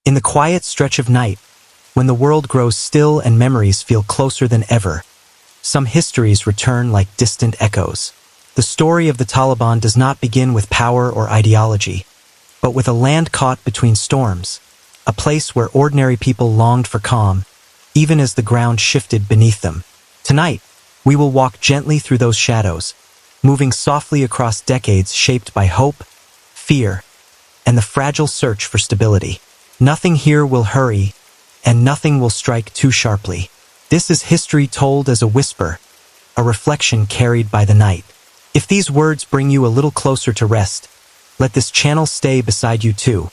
In the quiet stretch of night, when the world grows still and memories feel closer than ever, some histories return like distant echoes. The story of the Taliban does not begin with power or ideology, but with a land caught between storms, a place where ordinary people longed for calm, even as the ground shifted beneath them. Tonight, we will walk gently through those shadows, moving softly across decades shaped by hope, fear, and the fragile search for stability. Nothing here will hurry, and nothing will strike too sharply. This is history told as a whisper, a reflection carried by the night. If these words bring you a little closer to rest, let this channel stay beside you too,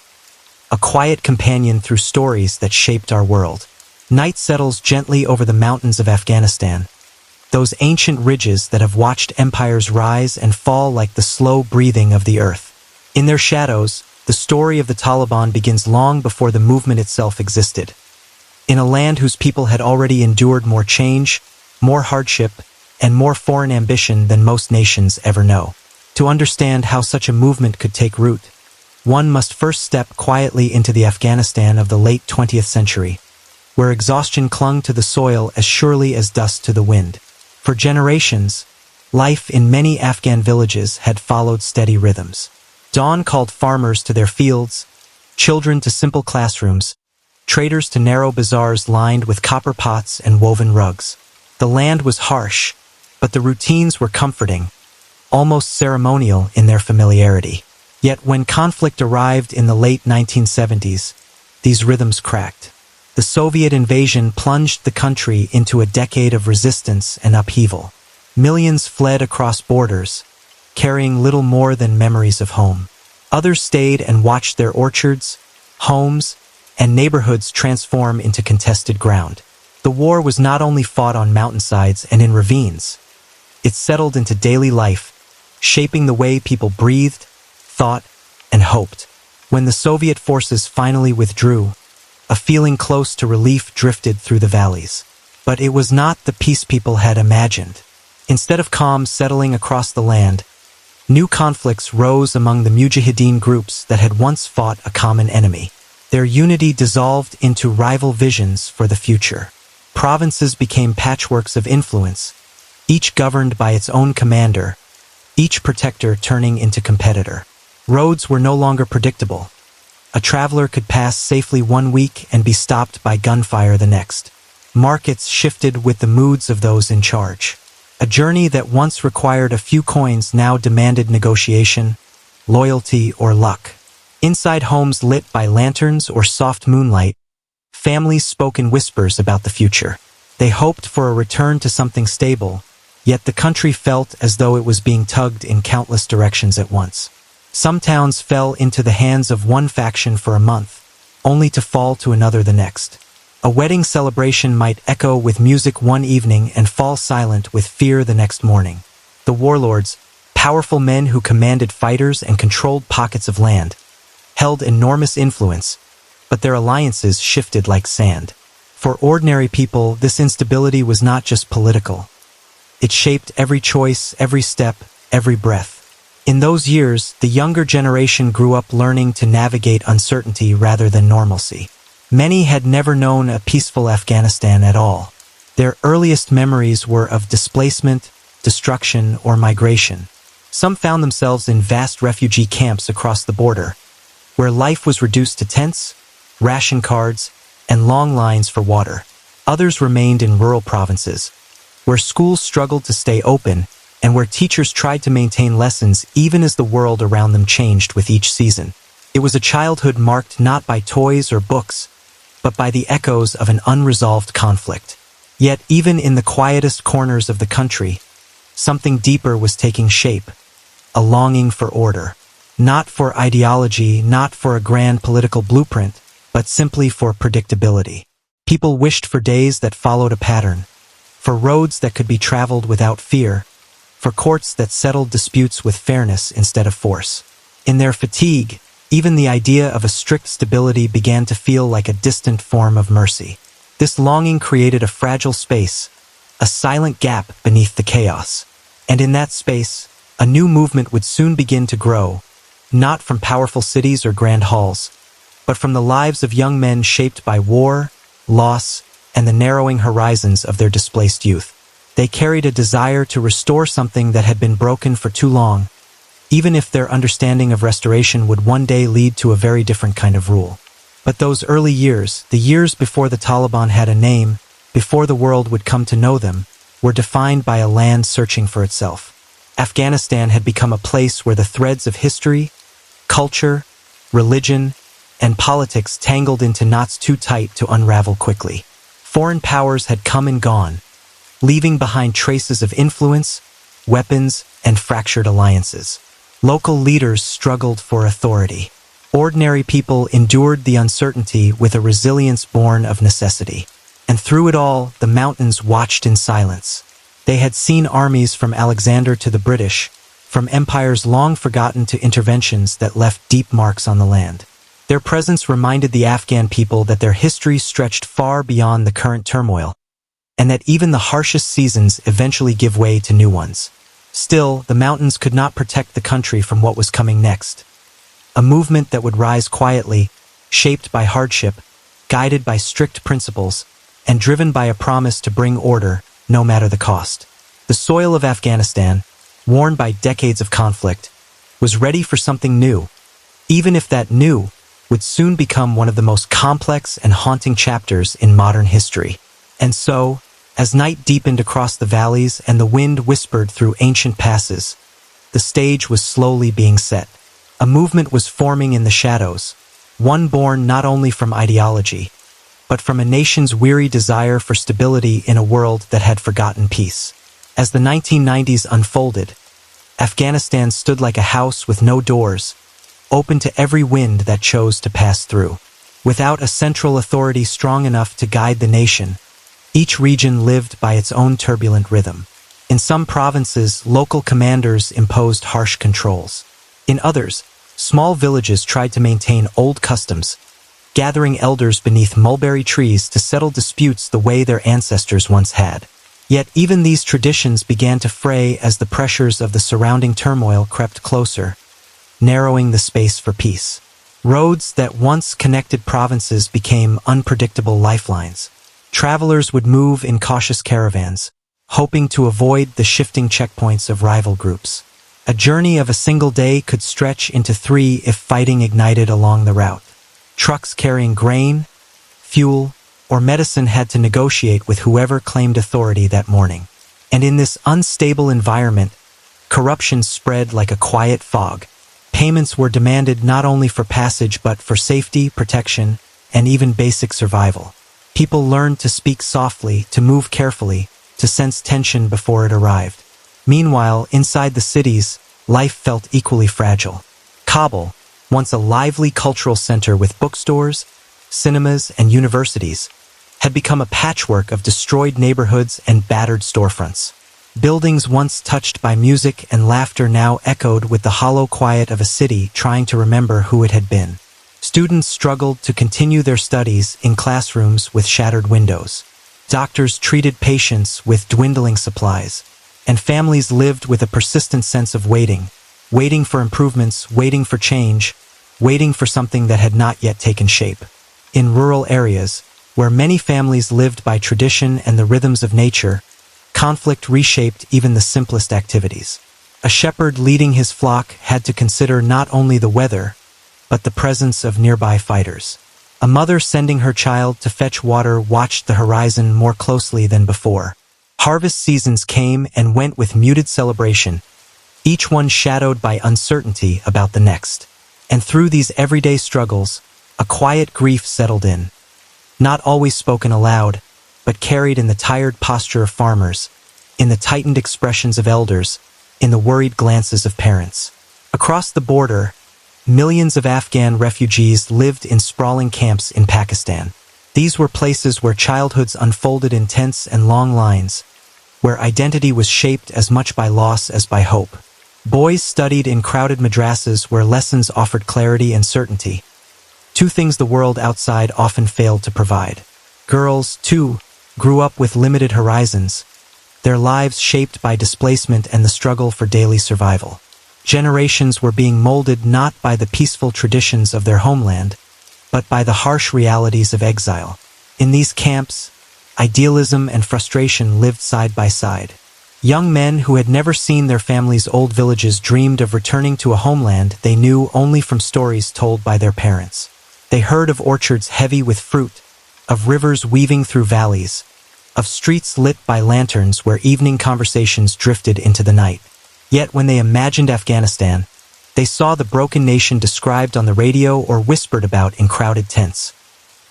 a quiet companion through stories that shaped our world. Night settles gently over the mountains of Afghanistan, those ancient ridges that have watched empires rise and fall like the slow breathing of the earth. In their shadows, the story of the Taliban begins long before the movement itself existed. In a land whose people had already endured more change, more hardship, and more foreign ambition than most nations ever know. To understand how such a movement could take root, one must first step quietly into the Afghanistan of the late 20th century, where exhaustion clung to the soil as surely as dust to the wind. For generations, life in many Afghan villages had followed steady rhythms. Dawn called farmers to their fields, children to simple classrooms, traders to narrow bazaars lined with copper pots and woven rugs. The land was harsh, but the routines were comforting, almost ceremonial in their familiarity. Yet when conflict arrived in the late 1970s, these rhythms cracked. The Soviet invasion plunged the country into a decade of resistance and upheaval. Millions fled across borders, carrying little more than memories of home. Others stayed and watched their orchards, homes, and neighborhoods transform into contested ground. The war was not only fought on mountainsides and in ravines, it settled into daily life, shaping the way people breathed, thought, and hoped. When the Soviet forces finally withdrew, a feeling close to relief drifted through the valleys. But it was not the peace people had imagined. Instead of calm settling across the land, new conflicts rose among the Mujahideen groups that had once fought a common enemy. Their unity dissolved into rival visions for the future. Provinces became patchworks of influence, each governed by its own commander, each protector turning into competitor. Roads were no longer predictable. A traveler could pass safely one week and be stopped by gunfire the next. Markets shifted with the moods of those in charge. A journey that once required a few coins now demanded negotiation, loyalty, or luck. Inside homes lit by lanterns or soft moonlight, families spoke in whispers about the future. They hoped for a return to something stable, yet the country felt as though it was being tugged in countless directions at once. Some towns fell into the hands of one faction for a month, only to fall to another the next. A wedding celebration might echo with music one evening and fall silent with fear the next morning. The warlords, powerful men who commanded fighters and controlled pockets of land, held enormous influence, but their alliances shifted like sand. For ordinary people, this instability was not just political. It shaped every choice, every step, every breath. In those years, the younger generation grew up learning to navigate uncertainty rather than normalcy. Many had never known a peaceful Afghanistan at all. Their earliest memories were of displacement, destruction, or migration. Some found themselves in vast refugee camps across the border, where life was reduced to tents, ration cards, and long lines for water. Others remained in rural provinces, where schools struggled to stay open and where teachers tried to maintain lessons even as the world around them changed with each season. It was a childhood marked not by toys or books, but by the echoes of an unresolved conflict. Yet even in the quietest corners of the country, something deeper was taking shape, a longing for order. Not for ideology, not for a grand political blueprint, but simply for predictability. People wished for days that followed a pattern, for roads that could be traveled without fear, for courts that settled disputes with fairness instead of force. In their fatigue, even the idea of a strict stability began to feel like a distant form of mercy. This longing created a fragile space, a silent gap beneath the chaos. And in that space, a new movement would soon begin to grow, not from powerful cities or grand halls, but from the lives of young men shaped by war, loss, and the narrowing horizons of their displaced youth. They carried a desire to restore something that had been broken for too long, even if their understanding of restoration would one day lead to a very different kind of rule. But those early years, the years before the Taliban had a name, before the world would come to know them, were defined by a land searching for itself. Afghanistan had become a place where the threads of history, culture, religion, and politics tangled into knots too tight to unravel quickly. Foreign powers had come and gone, leaving behind traces of influence, weapons, and fractured alliances. Local leaders struggled for authority. Ordinary people endured the uncertainty with a resilience born of necessity. And through it all, the mountains watched in silence. They had seen armies from Alexander to the British, from empires long forgotten to interventions that left deep marks on the land. Their presence reminded the Afghan people that their history stretched far beyond the current turmoil, and that even the harshest seasons eventually give way to new ones. Still, the mountains could not protect the country from what was coming next. A movement that would rise quietly, shaped by hardship, guided by strict principles, and driven by a promise to bring order, no matter the cost. The soil of Afghanistan, worn by decades of conflict, was ready for something new, even if that new would soon become one of the most complex and haunting chapters in modern history. And so, as night deepened across the valleys and the wind whispered through ancient passes, the stage was slowly being set. A movement was forming in the shadows, one born not only from ideology, but from a nation's weary desire for stability in a world that had forgotten peace. As the 1990s unfolded, Afghanistan stood like a house with no doors, open to every wind that chose to pass through. Without a central authority strong enough to guide the nation, each region lived by its own turbulent rhythm. In some provinces, local commanders imposed harsh controls. In others, small villages tried to maintain old customs, gathering elders beneath mulberry trees to settle disputes the way their ancestors once had. Yet even these traditions began to fray as the pressures of the surrounding turmoil crept closer, narrowing the space for peace. Roads that once connected provinces became unpredictable lifelines. Travelers would move in cautious caravans, hoping to avoid the shifting checkpoints of rival groups. A journey of a single day could stretch into 3 if fighting ignited along the route. Trucks carrying grain, fuel, or medicine had to negotiate with whoever claimed authority that morning. And in this unstable environment, corruption spread like a quiet fog. Payments were demanded not only for passage but for safety, protection, and even basic survival. People learned to speak softly, to move carefully, to sense tension before it arrived. Meanwhile, inside the cities, life felt equally fragile. Kabul, once a lively cultural center with bookstores, cinemas, and universities, had become a patchwork of destroyed neighborhoods and battered storefronts. Buildings once touched by music and laughter now echoed with the hollow quiet of a city trying to remember who it had been. Students struggled to continue their studies in classrooms with shattered windows. Doctors treated patients with dwindling supplies, and families lived with a persistent sense of waiting for improvements, waiting for change, waiting for something that had not yet taken shape. In rural areas, where many families lived by tradition and the rhythms of nature, conflict reshaped even the simplest activities. A shepherd leading his flock had to consider not only the weather, but the presence of nearby fighters. A mother sending her child to fetch water watched the horizon more closely than before. Harvest seasons came and went with muted celebration, each one shadowed by uncertainty about the next. And through these everyday struggles, a quiet grief settled in. Not always spoken aloud, but carried in the tired posture of farmers, in the tightened expressions of elders, in the worried glances of parents. Across the border, millions of Afghan refugees lived in sprawling camps in Pakistan. These were places where childhoods unfolded in tense and long lines, where identity was shaped as much by loss as by hope. Boys studied in crowded madrasas where lessons offered clarity and certainty, two things the world outside often failed to provide. Girls, too, grew up with limited horizons, their lives shaped by displacement and the struggle for daily survival. Generations were being molded not by the peaceful traditions of their homeland, but by the harsh realities of exile. In these camps, idealism and frustration lived side by side. Young men who had never seen their families' old villages dreamed of returning to a homeland they knew only from stories told by their parents. They heard of orchards heavy with fruit, of rivers weaving through valleys, of streets lit by lanterns where evening conversations drifted into the night. Yet when they imagined Afghanistan, they saw the broken nation described on the radio or whispered about in crowded tents.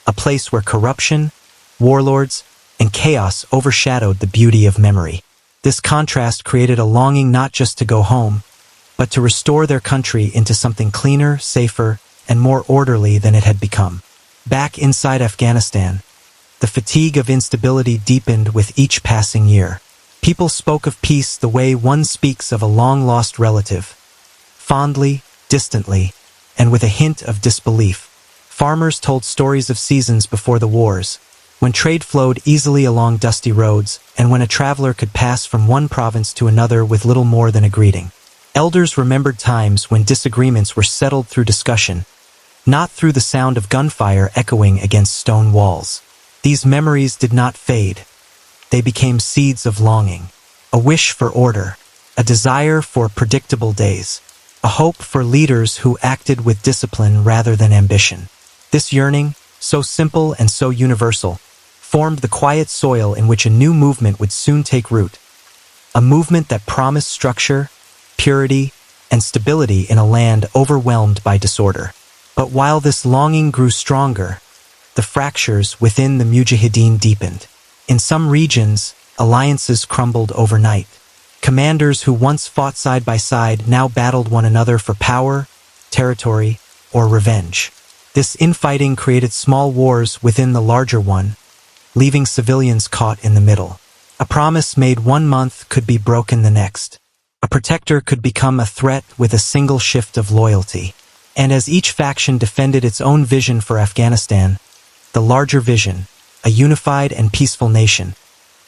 A place where corruption, warlords, and chaos overshadowed the beauty of memory. This contrast created a longing not just to go home, but to restore their country into something cleaner, safer, and more orderly than it had become. Back inside Afghanistan, the fatigue of instability deepened with each passing year. People spoke of peace the way one speaks of a long-lost relative, fondly, distantly, and with a hint of disbelief. Farmers told stories of seasons before the wars, when trade flowed easily along dusty roads, and when a traveler could pass from one province to another with little more than a greeting. Elders remembered times when disagreements were settled through discussion, not through the sound of gunfire echoing against stone walls. These memories did not fade. They became seeds of longing, a wish for order, a desire for predictable days, a hope for leaders who acted with discipline rather than ambition. This yearning, so simple and so universal, formed the quiet soil in which a new movement would soon take root, a movement that promised structure, purity, and stability in a land overwhelmed by disorder. But while this longing grew stronger, the fractures within the Mujahideen deepened. In some regions, alliances crumbled overnight. Commanders who once fought side by side now battled one another for power, territory, or revenge. This infighting created small wars within the larger one, leaving civilians caught in the middle. A promise made one month could be broken the next. A protector could become a threat with a single shift of loyalty. And as each faction defended its own vision for Afghanistan, the larger vision, a unified and peaceful nation,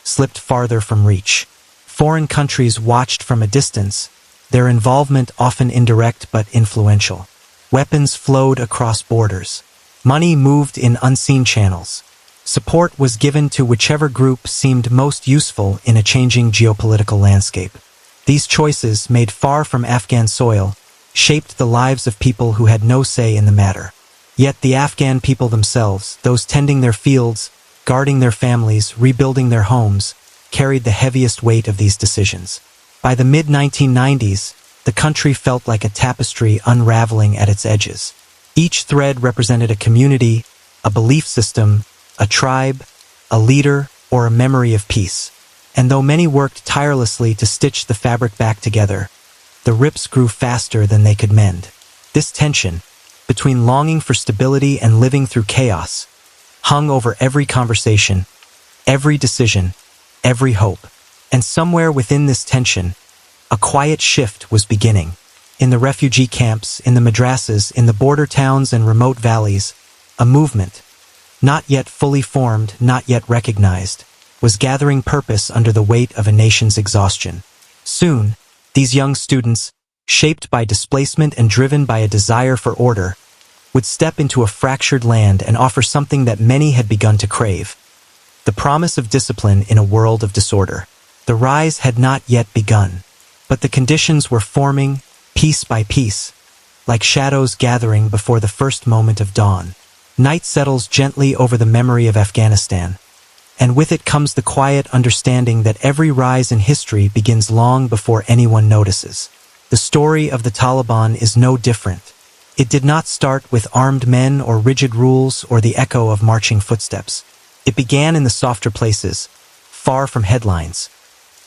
slipped farther from reach. Foreign countries watched from a distance, their involvement often indirect but influential. Weapons flowed across borders. Money moved in unseen channels. Support was given to whichever group seemed most useful in a changing geopolitical landscape. These choices, made far from Afghan soil, shaped the lives of people who had no say in the matter. Yet the Afghan people themselves, those tending their fields, guarding their families, rebuilding their homes, carried the heaviest weight of these decisions. By the mid-1990s, the country felt like a tapestry unraveling at its edges. Each thread represented a community, a belief system, a tribe, a leader, or a memory of peace. And though many worked tirelessly to stitch the fabric back together, the rips grew faster than they could mend. This tension, between longing for stability and living through chaos, hung over every conversation, every decision, every hope. And somewhere within this tension, a quiet shift was beginning. In the refugee camps, in the madrasas, in the border towns and remote valleys, a movement, not yet fully formed, not yet recognized, was gathering purpose under the weight of a nation's exhaustion. Soon, these young students, shaped by displacement and driven by a desire for order, would step into a fractured land and offer something that many had begun to crave: the promise of discipline in a world of disorder. The rise had not yet begun, but the conditions were forming, piece by piece, like shadows gathering before the first moment of dawn. Night settles gently over the memory of Afghanistan, and with it comes the quiet understanding that every rise in history begins long before anyone notices. The story of the Taliban is no different. It did not start with armed men or rigid rules or the echo of marching footsteps. It began in the softer places, far from headlines,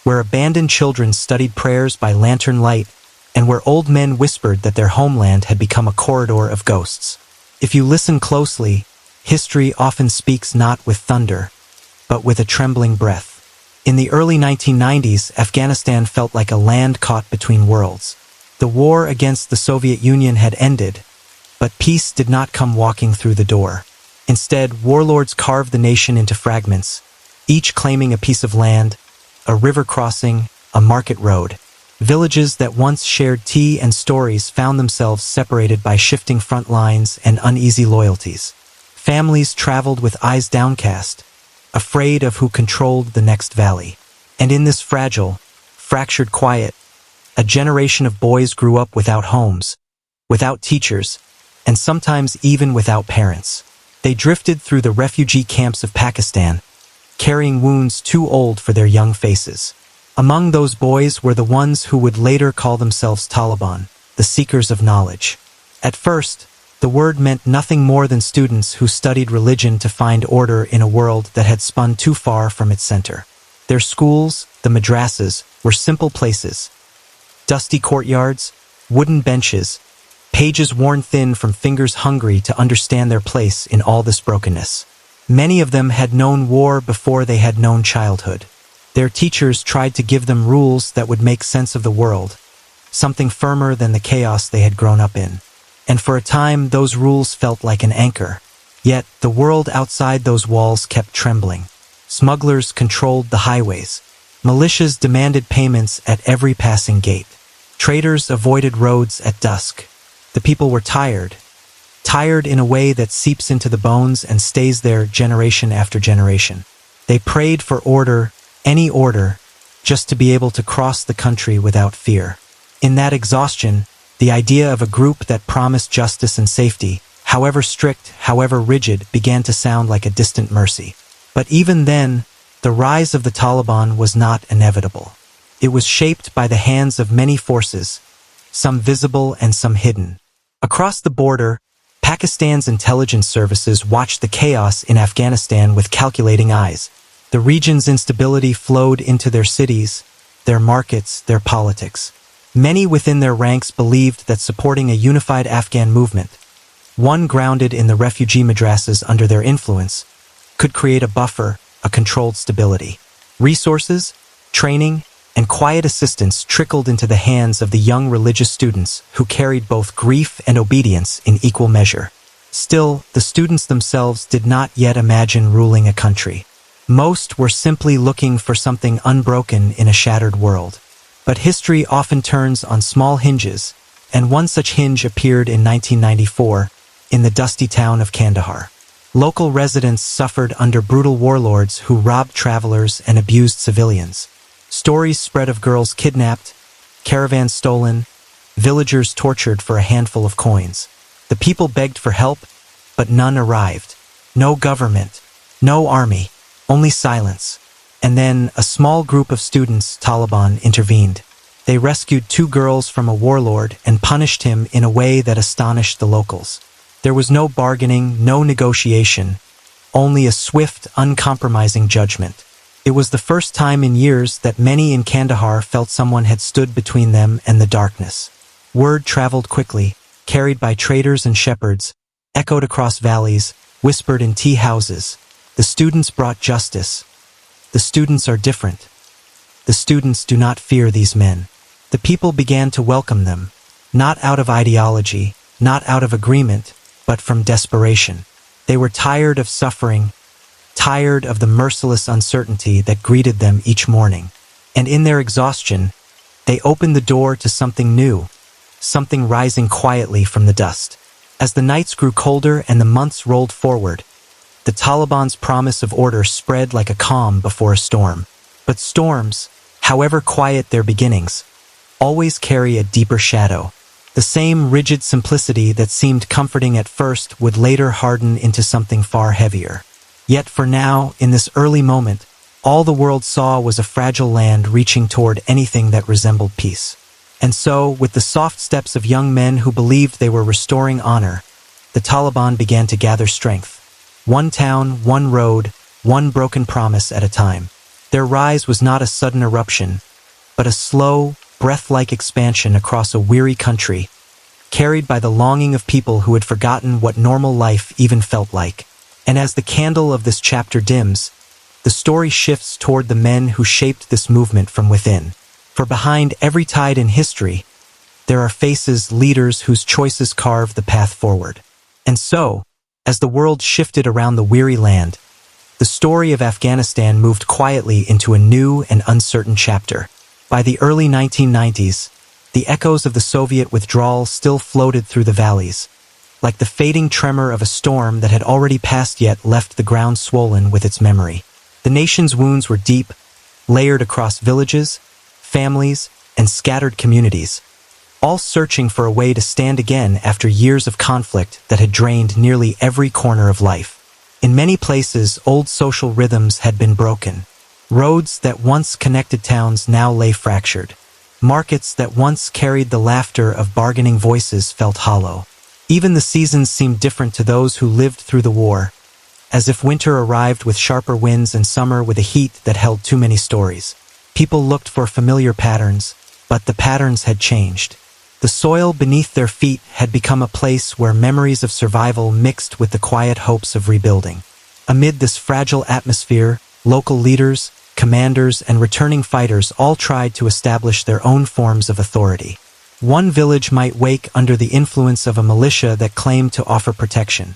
where abandoned children studied prayers by lantern light and where old men whispered that their homeland had become a corridor of ghosts. If you listen closely, history often speaks not with thunder, but with a trembling breath. In the early 1990s, Afghanistan felt like a land caught between worlds. The war against the Soviet Union had ended, but peace did not come walking through the door. Instead, warlords carved the nation into fragments, each claiming a piece of land, a river crossing, a market road. Villages that once shared tea and stories found themselves separated by shifting front lines and uneasy loyalties. Families traveled with eyes downcast, afraid of who controlled the next valley. And in this fragile, fractured quiet, a generation of boys grew up without homes, without teachers, and sometimes even without parents. They drifted through the refugee camps of Pakistan, carrying wounds too old for their young faces. Among those boys were the ones who would later call themselves Taliban, the seekers of knowledge. At first, the word meant nothing more than students who studied religion to find order in a world that had spun too far from its center. Their schools, the madrasas, were simple places. Dusty courtyards, wooden benches, pages worn thin from fingers hungry to understand their place in all this brokenness. Many of them had known war before they had known childhood. Their teachers tried to give them rules that would make sense of the world, something firmer than the chaos they had grown up in. And for a time, those rules felt like an anchor. Yet, the world outside those walls kept trembling. Smugglers controlled the highways. Militias demanded payments at every passing gate. Traders avoided roads at dusk. The people were tired. Tired in a way that seeps into the bones and stays there generation after generation. They prayed for order, any order, just to be able to cross the country without fear. In that exhaustion, the idea of a group that promised justice and safety, however strict, however rigid, began to sound like a distant mercy. But even then, the rise of the Taliban was not inevitable. It was shaped by the hands of many forces, some visible and some hidden. Across the border, Pakistan's intelligence services watched the chaos in Afghanistan with calculating eyes. The region's instability flowed into their cities, their markets, their politics. Many within their ranks believed that supporting a unified Afghan movement, one grounded in the refugee madrasas under their influence, could create a buffer, a controlled stability. Resources, training, and quiet assistance trickled into the hands of the young religious students who carried both grief and obedience in equal measure. Still, the students themselves did not yet imagine ruling a country. Most were simply looking for something unbroken in a shattered world. But history often turns on small hinges, and one such hinge appeared in 1994, in the dusty town of Kandahar. Local residents suffered under brutal warlords who robbed travelers and abused civilians. Stories spread of girls kidnapped, caravans stolen, villagers tortured for a handful of coins. The people begged for help, but none arrived. No government, no army, only silence. And then a small group of students, Taliban, intervened. They rescued 2 girls from a warlord and punished him in a way that astonished the locals. There was no bargaining, no negotiation, only a swift, uncompromising judgment. It was the first time in years that many in Kandahar felt someone had stood between them and the darkness. Word traveled quickly, carried by traders and shepherds, echoed across valleys, whispered in tea houses. The students brought justice. The students are different. The students do not fear these men. The people began to welcome them, not out of ideology, not out of agreement, but from desperation. They were tired of suffering, tired of the merciless uncertainty that greeted them each morning. And in their exhaustion, they opened the door to something new, something rising quietly from the dust. As the nights grew colder and the months rolled forward, the Taliban's promise of order spread like a calm before a storm. But storms, however quiet their beginnings, always carry a deeper shadow. The same rigid simplicity that seemed comforting at first would later harden into something far heavier. Yet for now, in this early moment, all the world saw was a fragile land reaching toward anything that resembled peace. And so, with the soft steps of young men who believed they were restoring honor, the Taliban began to gather strength. One town, one road, one broken promise at a time. Their rise was not a sudden eruption, but a slow, breath-like expansion across a weary country, carried by the longing of people who had forgotten what normal life even felt like. And as the candle of this chapter dims, the story shifts toward the men who shaped this movement from within. For behind every tide in history, there are faces, leaders whose choices carve the path forward. And so, as the world shifted around the weary land, the story of Afghanistan moved quietly into a new and uncertain chapter. By the early 1990s, the echoes of the Soviet withdrawal still floated through the valleys, like the fading tremor of a storm that had already passed yet left the ground swollen with its memory. The nation's wounds were deep, layered across villages, families, and scattered communities, all searching for a way to stand again after years of conflict that had drained nearly every corner of life. In many places, old social rhythms had been broken. Roads that once connected towns now lay fractured. Markets that once carried the laughter of bargaining voices felt hollow. Even the seasons seemed different to those who lived through the war, as if winter arrived with sharper winds and summer with a heat that held too many stories. People looked for familiar patterns, but the patterns had changed. The soil beneath their feet had become a place where memories of survival mixed with the quiet hopes of rebuilding. Amid this fragile atmosphere, local leaders, commanders, and returning fighters all tried to establish their own forms of authority. One village might wake under the influence of a militia that claimed to offer protection.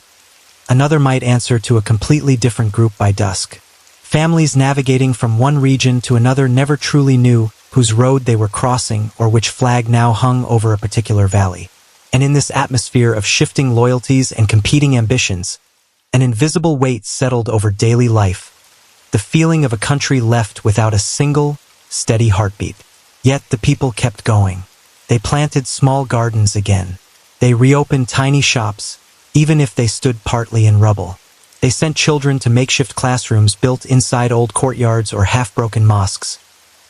Another might answer to a completely different group by dusk. Families navigating from one region to another never truly knew whose road they were crossing or which flag now hung over a particular valley. And in this atmosphere of shifting loyalties and competing ambitions, an invisible weight settled over daily life, the feeling of a country left without a single, steady heartbeat. Yet the people kept going. They planted small gardens again. They reopened tiny shops, even if they stood partly in rubble. They sent children to makeshift classrooms built inside old courtyards or half-broken mosques,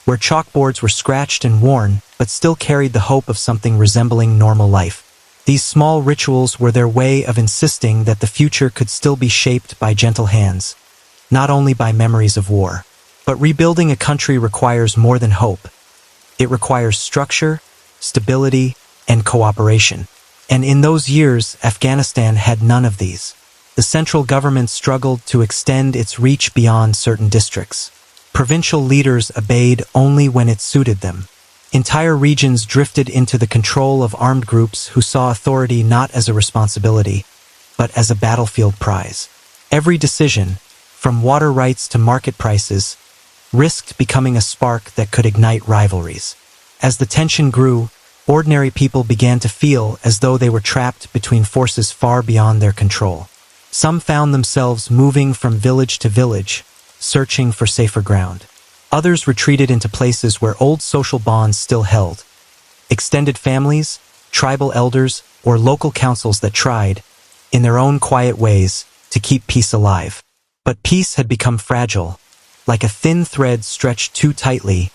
where chalkboards were scratched and worn, but still carried the hope of something resembling normal life. These small rituals were their way of insisting that the future could still be shaped by gentle hands, not only by memories of war. But rebuilding a country requires more than hope. It requires structure, stability, and cooperation. And in those years, Afghanistan had none of these. The central government struggled to extend its reach beyond certain districts. Provincial leaders obeyed only when it suited them. Entire regions drifted into the control of armed groups who saw authority not as a responsibility, but as a battlefield prize. Every decision, from water rights to market prices, risked becoming a spark that could ignite rivalries. As the tension grew, ordinary people began to feel as though they were trapped between forces far beyond their control. Some found themselves moving from village to village, searching for safer ground. Others retreated into places where old social bonds still held. Extended families, tribal elders, or local councils that tried, in their own quiet ways, to keep peace alive. But peace had become fragile, like a thin thread stretched too tightly,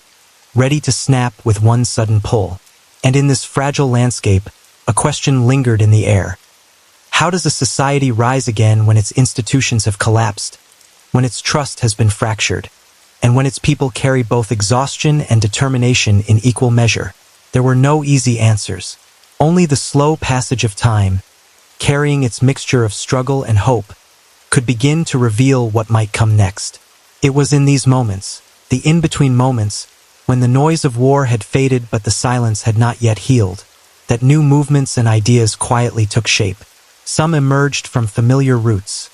ready to snap with one sudden pull. And in this fragile landscape, a question lingered in the air. How does a society rise again when its institutions have collapsed, when its trust has been fractured, and when its people carry both exhaustion and determination in equal measure? There were no easy answers. Only the slow passage of time, carrying its mixture of struggle and hope, could begin to reveal what might come next. It was in these moments, the in-between moments, when the noise of war had faded but the silence had not yet healed, that new movements and ideas quietly took shape. Some emerged from familiar roots.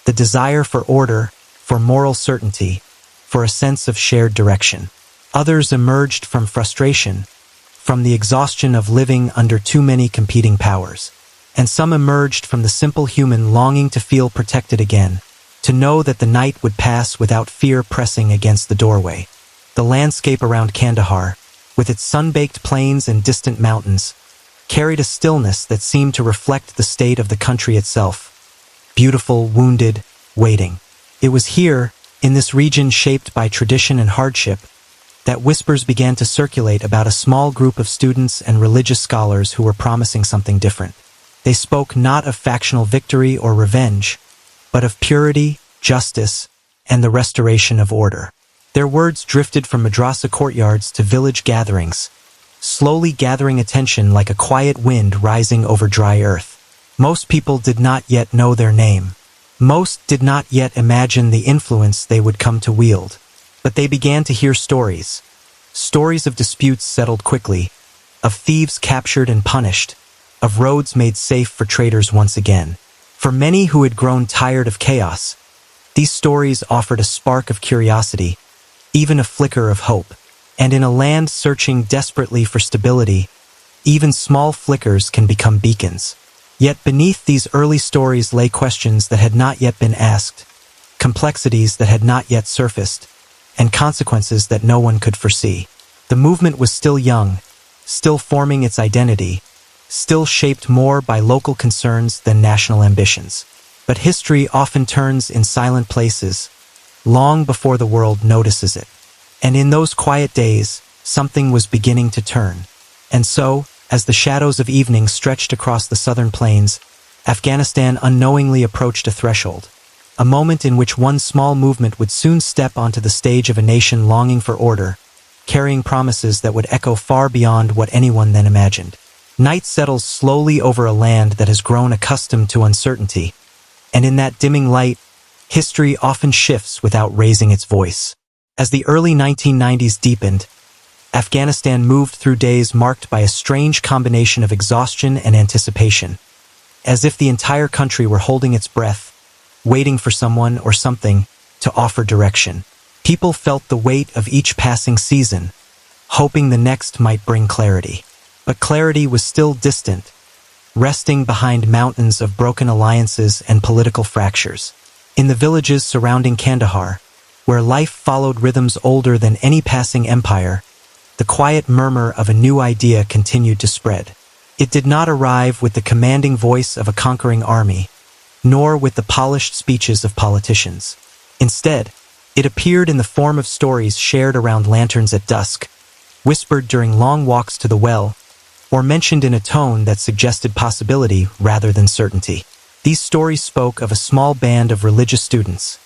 The desire for order, for moral certainty, for a sense of shared direction. Others emerged from frustration, from the exhaustion of living under too many competing powers. And some emerged from the simple human longing to feel protected again, to know that the night would pass without fear pressing against the doorway. The landscape around Kandahar, with its sun-baked plains and distant mountains, carried a stillness that seemed to reflect the state of the country itself. Beautiful, wounded, waiting. It was here, in this region shaped by tradition and hardship, that whispers began to circulate about a small group of students and religious scholars who were promising something different. They spoke not of factional victory or revenge, but of purity, justice, and the restoration of order. Their words drifted from madrasa courtyards to village gatherings, slowly gathering attention like a quiet wind rising over dry earth. Most people did not yet know their name. Most did not yet imagine the influence they would come to wield. But they began to hear stories. Stories of disputes settled quickly, of thieves captured and punished, of roads made safe for traders once again. For many who had grown tired of chaos, these stories offered a spark of curiosity, even a flicker of hope. And in a land searching desperately for stability, even small flickers can become beacons. Yet beneath these early stories lay questions that had not yet been asked, complexities that had not yet surfaced, and consequences that no one could foresee. The movement was still young, still forming its identity, still shaped more by local concerns than national ambitions. But history often turns in silent places, long before the world notices it. And in those quiet days, something was beginning to turn. And so, as the shadows of evening stretched across the southern plains, Afghanistan unknowingly approached a threshold, a moment in which one small movement would soon step onto the stage of a nation longing for order, carrying promises that would echo far beyond what anyone then imagined. Night settles slowly over a land that has grown accustomed to uncertainty, and in that dimming light, history often shifts without raising its voice. As the early 1990s deepened, Afghanistan moved through days marked by a strange combination of exhaustion and anticipation, as if the entire country were holding its breath, waiting for someone or something to offer direction. People felt the weight of each passing season, hoping the next might bring clarity. But clarity was still distant, resting behind mountains of broken alliances and political fractures. In the villages surrounding Kandahar, where life followed rhythms older than any passing empire, the quiet murmur of a new idea continued to spread. It did not arrive with the commanding voice of a conquering army, nor with the polished speeches of politicians. Instead, it appeared in the form of stories shared around lanterns at dusk, whispered during long walks to the well, or mentioned in a tone that suggested possibility rather than certainty. These stories spoke of a small band of religious students,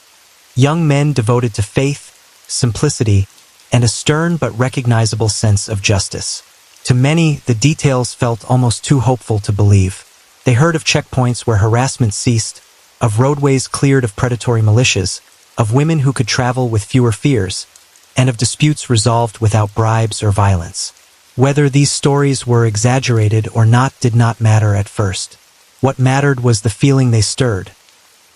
young men devoted to faith, simplicity, and a stern but recognizable sense of justice. To many, the details felt almost too hopeful to believe. They heard of checkpoints where harassment ceased, of roadways cleared of predatory militias, of women who could travel with fewer fears, and of disputes resolved without bribes or violence. Whether these stories were exaggerated or not did not matter at first. What mattered was the feeling they stirred,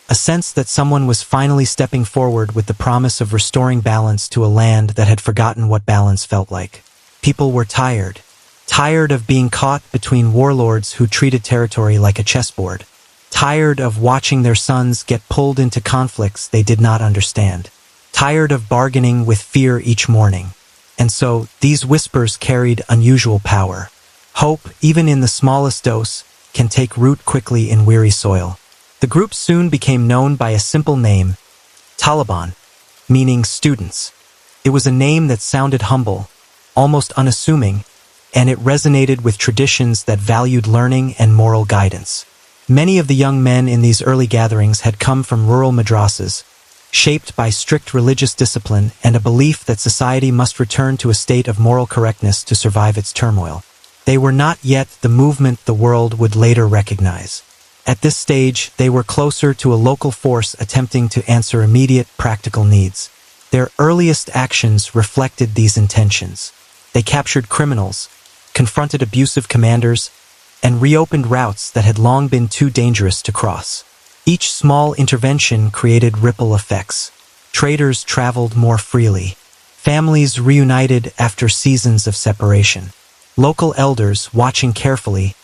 a sense that someone was finally stepping forward with the promise of restoring balance to a land that had forgotten what balance felt like. People were tired of being caught between warlords who treated territory like a chessboard, tired of watching their sons get pulled into conflicts they did not understand, tired of bargaining with fear each morning. And so, these whispers carried unusual power. Hope, even in the smallest dose, can take root quickly in weary soil. The group soon became known by a simple name, Taliban, meaning students. It was a name that sounded humble, almost unassuming, and it resonated with traditions that valued learning and moral guidance. Many of the young men in these early gatherings had come from rural madrasas, shaped by strict religious discipline and a belief that society must return to a state of moral correctness to survive its turmoil. They were not yet the movement the world would later recognize. At this stage, they were closer to a local force attempting to answer immediate, practical needs. Their earliest actions reflected these intentions. They captured criminals, confronted abusive commanders, and reopened routes that had long been too dangerous to cross. Each small intervention created ripple effects. Traders traveled more freely. Families reunited after seasons of separation. Local elders, watching carefully,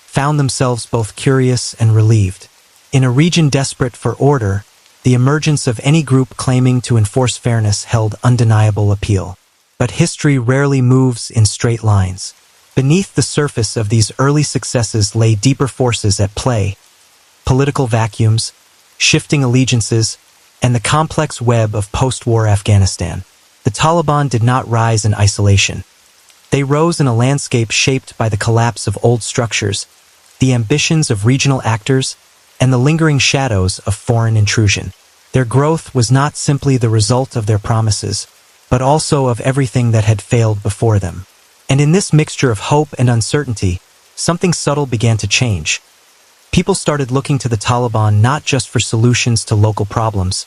found themselves both curious and relieved. In a region desperate for order, the emergence of any group claiming to enforce fairness held undeniable appeal. But history rarely moves in straight lines. Beneath the surface of these early successes lay deeper forces at play: political vacuums, shifting allegiances, and the complex web of post-war Afghanistan. The Taliban did not rise in isolation. They rose in a landscape shaped by the collapse of old structures, the ambitions of regional actors, and the lingering shadows of foreign intrusion. Their growth was not simply the result of their promises, but also of everything that had failed before them. And in this mixture of hope and uncertainty, something subtle began to change. People started looking to the Taliban not just for solutions to local problems,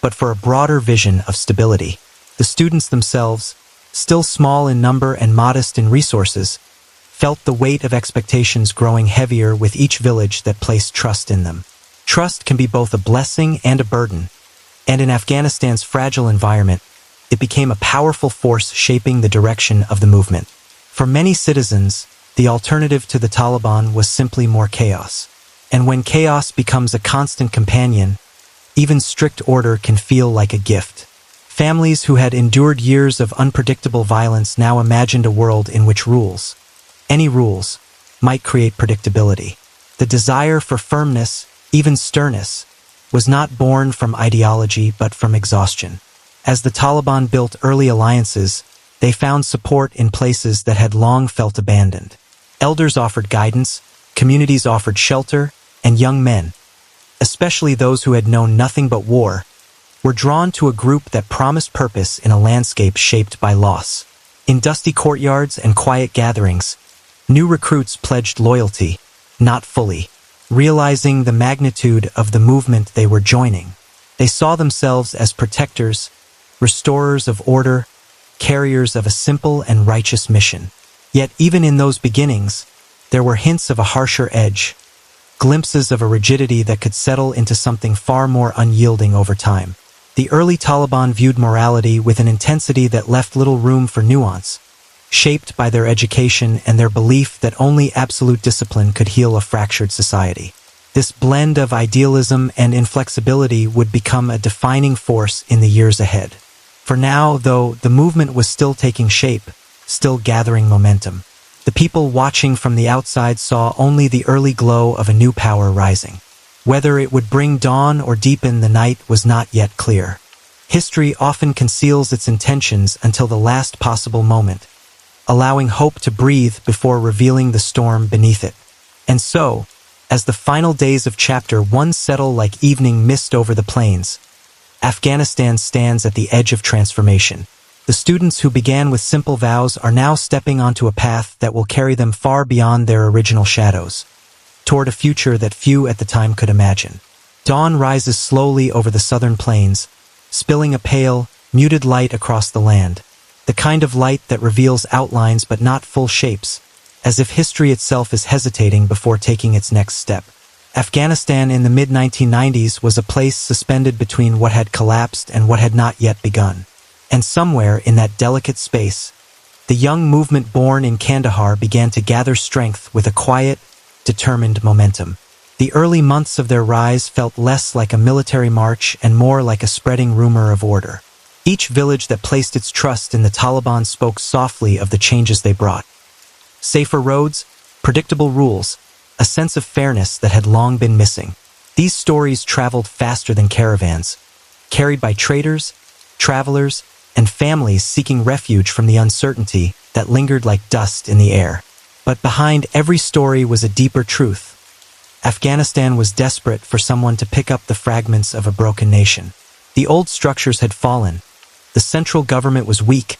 but for a broader vision of stability. The students themselves, still small in number and modest in resources, felt the weight of expectations growing heavier with each village that placed trust in them. Trust can be both a blessing and a burden, and in Afghanistan's fragile environment, it became a powerful force shaping the direction of the movement. For many citizens, the alternative to the Taliban was simply more chaos. And when chaos becomes a constant companion, even strict order can feel like a gift. Families who had endured years of unpredictable violence now imagined a world in which rules, any rules, might create predictability. The desire for firmness, even sternness, was not born from ideology but from exhaustion. As the Taliban built early alliances, they found support in places that had long felt abandoned. Elders offered guidance, communities offered shelter, and young men, especially those who had known nothing but war, were drawn to a group that promised purpose in a landscape shaped by loss. In dusty courtyards and quiet gatherings, new recruits pledged loyalty, not fully, realizing the magnitude of the movement they were joining. They saw themselves as protectors, restorers of order, carriers of a simple and righteous mission. Yet even in those beginnings, there were hints of a harsher edge, glimpses of a rigidity that could settle into something far more unyielding over time. The early Taliban viewed morality with an intensity that left little room for nuance, shaped by their education and their belief that only absolute discipline could heal a fractured society. This blend of idealism and inflexibility would become a defining force in the years ahead. For now, though, the movement was still taking shape, still gathering momentum. The people watching from the outside saw only the early glow of a new power rising. Whether it would bring dawn or deepen the night was not yet clear. History often conceals its intentions until the last possible moment, allowing hope to breathe before revealing the storm beneath it. And so, as the final days of Chapter 1 settle like evening mist over the plains, Afghanistan stands at the edge of transformation. The students who began with simple vows are now stepping onto a path that will carry them far beyond their original shadows, toward a future that few at the time could imagine. Dawn rises slowly over the southern plains, spilling a pale, muted light across the land, the kind of light that reveals outlines but not full shapes, as if history itself is hesitating before taking its next step. Afghanistan in the mid-1990s was a place suspended between what had collapsed and what had not yet begun. And somewhere in that delicate space, the young movement born in Kandahar began to gather strength with a quiet, determined momentum. The early months of their rise felt less like a military march and more like a spreading rumor of order. Each village that placed its trust in the Taliban spoke softly of the changes they brought. Safer roads, predictable rules, a sense of fairness that had long been missing. These stories traveled faster than caravans, carried by traders, travelers, and families seeking refuge from the uncertainty that lingered like dust in the air. But behind every story was a deeper truth. Afghanistan was desperate for someone to pick up the fragments of a broken nation. The old structures had fallen, the central government was weak,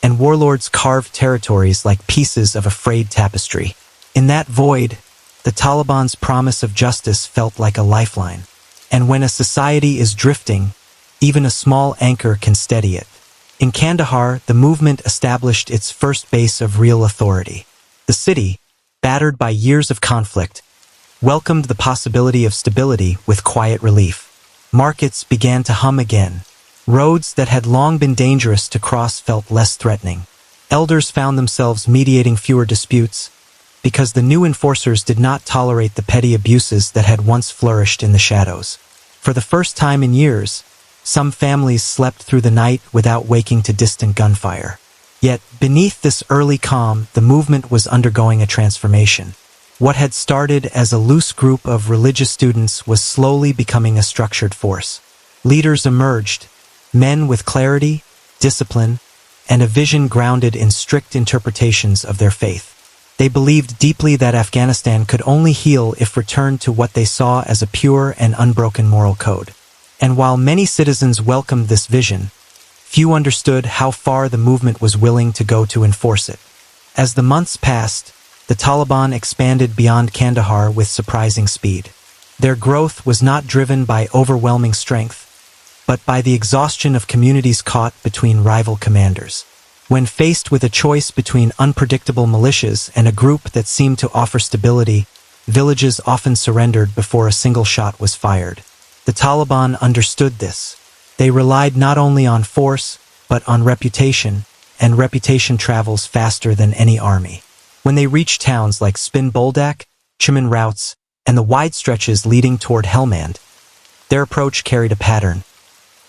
and warlords carved territories like pieces of a frayed tapestry. In that void, the Taliban's promise of justice felt like a lifeline. And when a society is drifting, even a small anchor can steady it. In Kandahar, the movement established its first base of real authority. The city, battered by years of conflict, welcomed the possibility of stability with quiet relief. Markets began to hum again. Roads that had long been dangerous to cross felt less threatening. Elders found themselves mediating fewer disputes, because the new enforcers did not tolerate the petty abuses that had once flourished in the shadows. For the first time in years, some families slept through the night without waking to distant gunfire. Yet, beneath this early calm, the movement was undergoing a transformation. What had started as a loose group of religious students was slowly becoming a structured force. Leaders emerged, men with clarity, discipline, and a vision grounded in strict interpretations of their faith. They believed deeply that Afghanistan could only heal if returned to what they saw as a pure and unbroken moral code. And while many citizens welcomed this vision, few understood how far the movement was willing to go to enforce it. As the months passed, the Taliban expanded beyond Kandahar with surprising speed. Their growth was not driven by overwhelming strength, but by the exhaustion of communities caught between rival commanders. When faced with a choice between unpredictable militias and a group that seemed to offer stability, villages often surrendered before a single shot was fired. The Taliban understood this. They relied not only on force, but on reputation, and reputation travels faster than any army. When they reached towns like Spin Boldak, Chiman routes, and the wide stretches leading toward Helmand, their approach carried a pattern.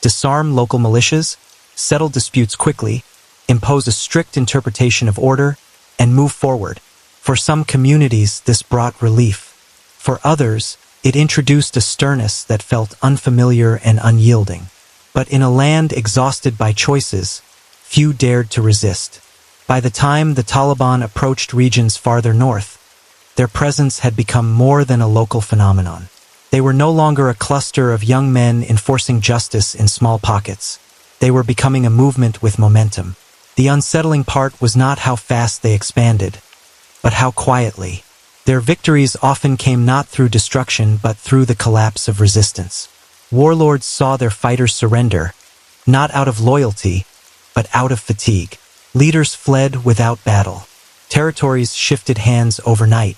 Disarm local militias, settle disputes quickly, impose a strict interpretation of order, and move forward. For some communities, this brought relief. For others, it introduced a sternness that felt unfamiliar and unyielding. But in a land exhausted by choices, few dared to resist. By the time the Taliban approached regions farther north, their presence had become more than a local phenomenon. They were no longer a cluster of young men enforcing justice in small pockets. They were becoming a movement with momentum. The unsettling part was not how fast they expanded, but how quietly. Their victories often came not through destruction but through the collapse of resistance. Warlords saw their fighters surrender, not out of loyalty, but out of fatigue. Leaders fled without battle. Territories shifted hands overnight.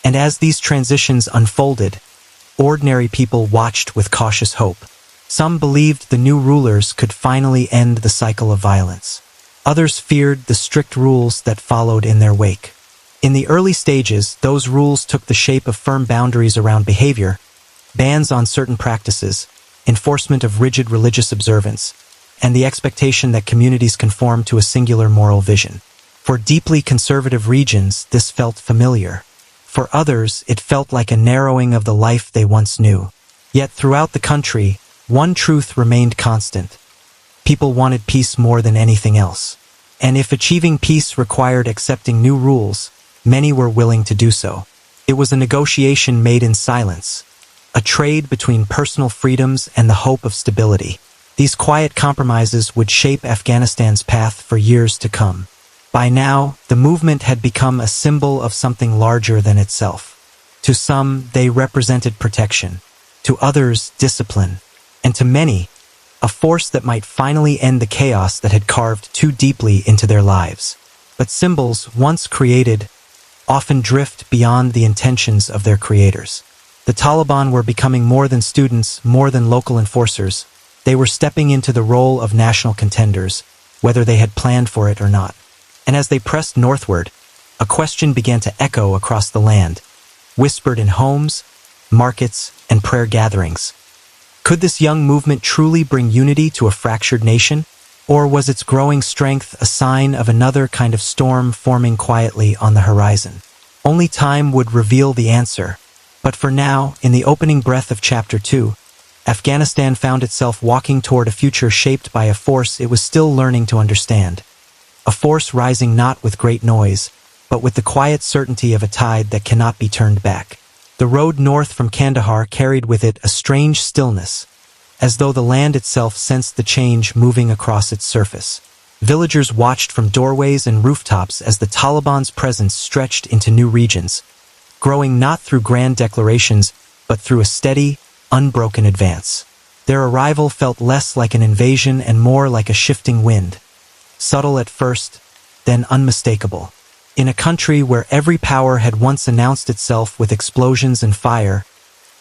And as these transitions unfolded, ordinary people watched with cautious hope. Some believed the new rulers could finally end the cycle of violence. Others feared the strict rules that followed in their wake. In the early stages, those rules took the shape of firm boundaries around behavior, bans on certain practices, enforcement of rigid religious observance, and the expectation that communities conform to a singular moral vision. For deeply conservative regions, this felt familiar. For others, it felt like a narrowing of the life they once knew. Yet throughout the country, one truth remained constant. People wanted peace more than anything else. And if achieving peace required accepting new rules, many were willing to do so. It was a negotiation made in silence, a trade between personal freedoms and the hope of stability. These quiet compromises would shape Afghanistan's path for years to come. By now, the movement had become a symbol of something larger than itself. To some, they represented protection. To others, discipline. And to many, a force that might finally end the chaos that had carved too deeply into their lives. But symbols, once created, often drift beyond the intentions of their creators. The Taliban were becoming more than students, more than local enforcers. They were stepping into the role of national contenders, whether they had planned for it or not. And as they pressed northward, a question began to echo across the land, whispered in homes, markets, and prayer gatherings. Could this young movement truly bring unity to a fractured nation? Or was its growing strength a sign of another kind of storm forming quietly on the horizon? Only time would reveal the answer. But for now, in the opening breath of Chapter 2, Afghanistan found itself walking toward a future shaped by a force it was still learning to understand. A force rising not with great noise, but with the quiet certainty of a tide that cannot be turned back. The road north from Kandahar carried with it a strange stillness, as though the land itself sensed the change moving across its surface. Villagers watched from doorways and rooftops as the Taliban's presence stretched into new regions, growing not through grand declarations, but through a steady, unbroken advance. Their arrival felt less like an invasion and more like a shifting wind, subtle at first, then unmistakable. In a country where every power had once announced itself with explosions and fire,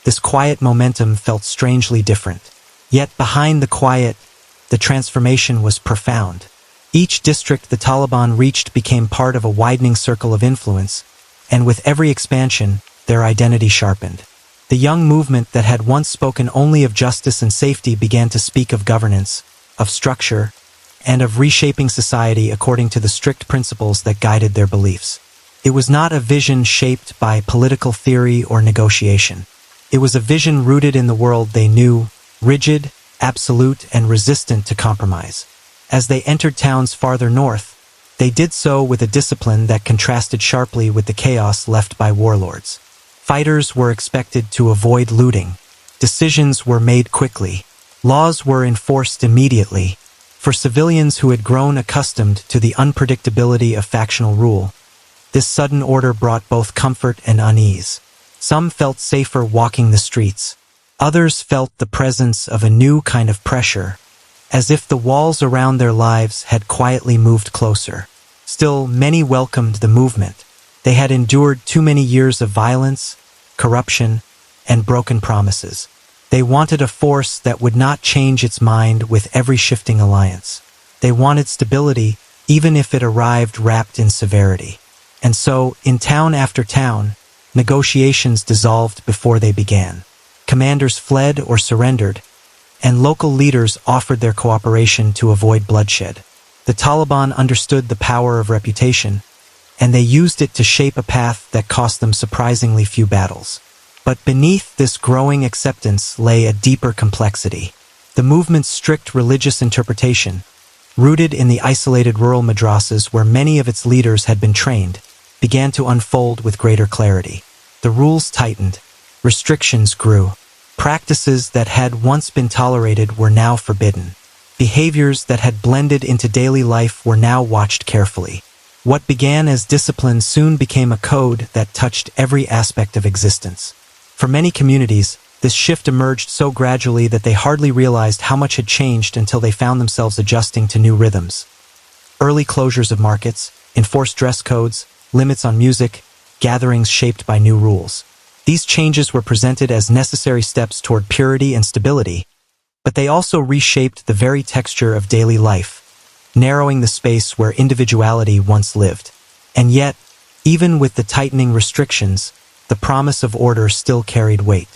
this quiet momentum felt strangely different. Yet behind the quiet, the transformation was profound. Each district the Taliban reached became part of a widening circle of influence, and with every expansion, their identity sharpened. The young movement that had once spoken only of justice and safety began to speak of governance, of structure, and of reshaping society according to the strict principles that guided their beliefs. It was not a vision shaped by political theory or negotiation. It was a vision rooted in the world they knew, rigid, absolute, and resistant to compromise. As they entered towns farther north, they did so with a discipline that contrasted sharply with the chaos left by warlords. Fighters were expected to avoid looting. Decisions were made quickly. Laws were enforced immediately. For civilians who had grown accustomed to the unpredictability of factional rule, this sudden order brought both comfort and unease. Some felt safer walking the streets. Others felt the presence of a new kind of pressure, as if the walls around their lives had quietly moved closer. Still, many welcomed the movement. They had endured too many years of violence, corruption, and broken promises. They wanted a force that would not change its mind with every shifting alliance. They wanted stability, even if it arrived wrapped in severity. And so, in town after town, negotiations dissolved before they began. Commanders fled or surrendered, and local leaders offered their cooperation to avoid bloodshed. The Taliban understood the power of reputation, and they used it to shape a path that cost them surprisingly few battles. But beneath this growing acceptance lay a deeper complexity. The movement's strict religious interpretation, rooted in the isolated rural madrasas where many of its leaders had been trained, began to unfold with greater clarity. The rules tightened, restrictions grew. Practices that had once been tolerated were now forbidden. Behaviors that had blended into daily life were now watched carefully. What began as discipline soon became a code that touched every aspect of existence. For many communities, this shift emerged so gradually that they hardly realized how much had changed until they found themselves adjusting to new rhythms. Early closures of markets, enforced dress codes, limits on music, gatherings shaped by new rules. These changes were presented as necessary steps toward purity and stability, but they also reshaped the very texture of daily life, narrowing the space where individuality once lived. And yet, even with the tightening restrictions, the promise of order still carried weight.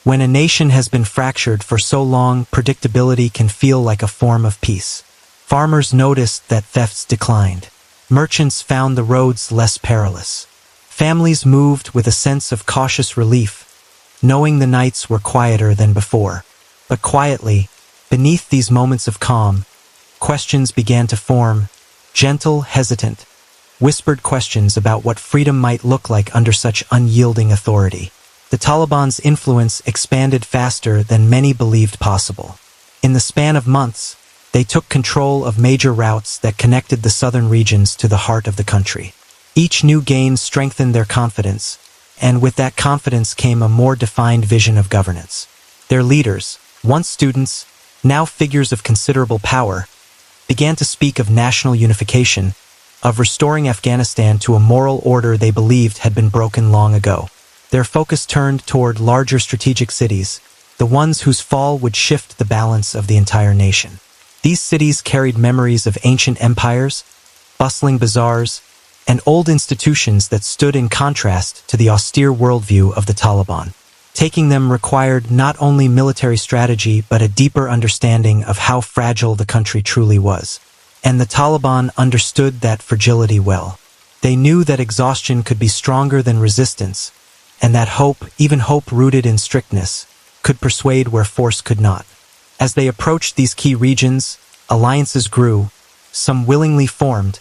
When a nation has been fractured for so long, predictability can feel like a form of peace. Farmers noticed that thefts declined. Merchants found the roads less perilous. Families moved with a sense of cautious relief, knowing the nights were quieter than before. But quietly, beneath these moments of calm, questions began to form, gentle, hesitant, whispered questions about what freedom might look like under such unyielding authority. The Taliban's influence expanded faster than many believed possible. In the span of months, they took control of major routes that connected the southern regions to the heart of the country. Each new gain strengthened their confidence, and with that confidence came a more defined vision of governance. Their leaders, once students, now figures of considerable power, began to speak of national unification, of restoring Afghanistan to a moral order they believed had been broken long ago. Their focus turned toward larger strategic cities, the ones whose fall would shift the balance of the entire nation. These cities carried memories of ancient empires, bustling bazaars, and old institutions that stood in contrast to the austere worldview of the Taliban. Taking them required not only military strategy but a deeper understanding of how fragile the country truly was. And the Taliban understood that fragility well. They knew that exhaustion could be stronger than resistance, and that hope, even hope rooted in strictness, could persuade where force could not. As they approached these key regions, alliances grew, some willingly formed,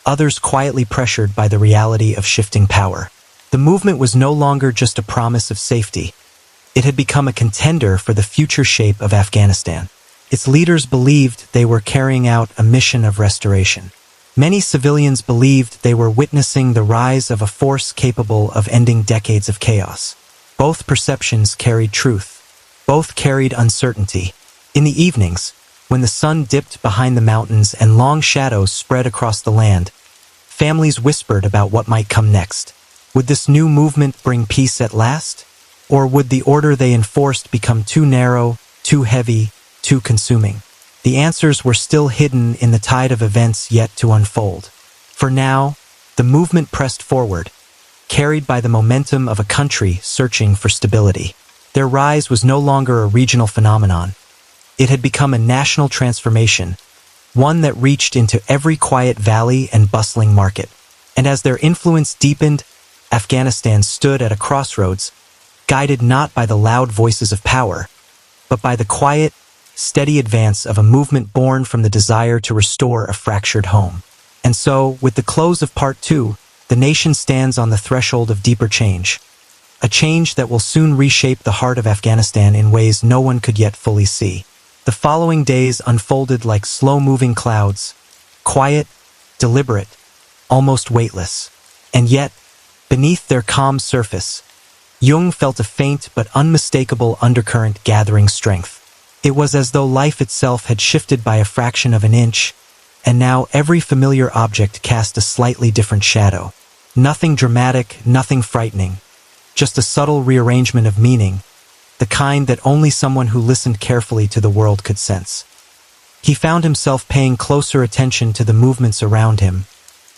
others quietly pressured by the reality of shifting power. The movement was no longer just a promise of safety. It had become a contender for the future shape of Afghanistan. Its leaders believed they were carrying out a mission of restoration. Many civilians believed they were witnessing the rise of a force capable of ending decades of chaos. Both perceptions carried truth. Both carried uncertainty. In the evenings, when the sun dipped behind the mountains and long shadows spread across the land, families whispered about what might come next. Would this new movement bring peace at last? Or would the order they enforced become too narrow, too heavy, too consuming? The answers were still hidden in the tide of events yet to unfold. For now, the movement pressed forward, carried by the momentum of a country searching for stability. Their rise was no longer a regional phenomenon. It had become a national transformation, one that reached into every quiet valley and bustling market. And as their influence deepened, Afghanistan stood at a crossroads, guided not by the loud voices of power, but by the quiet, steady advance of a movement born from the desire to restore a fractured home. And so, with the close of Part 2, the nation stands on the threshold of deeper change, a change that will soon reshape the heart of Afghanistan in ways no one could yet fully see. The following days unfolded like slow-moving clouds, quiet, deliberate, almost weightless. And yet, beneath their calm surface, Jung felt a faint but unmistakable undercurrent gathering strength. It was as though life itself had shifted by a fraction of an inch, and now every familiar object cast a slightly different shadow. Nothing dramatic, nothing frightening, just a subtle rearrangement of meaning, the kind that only someone who listened carefully to the world could sense. He found himself paying closer attention to the movements around him,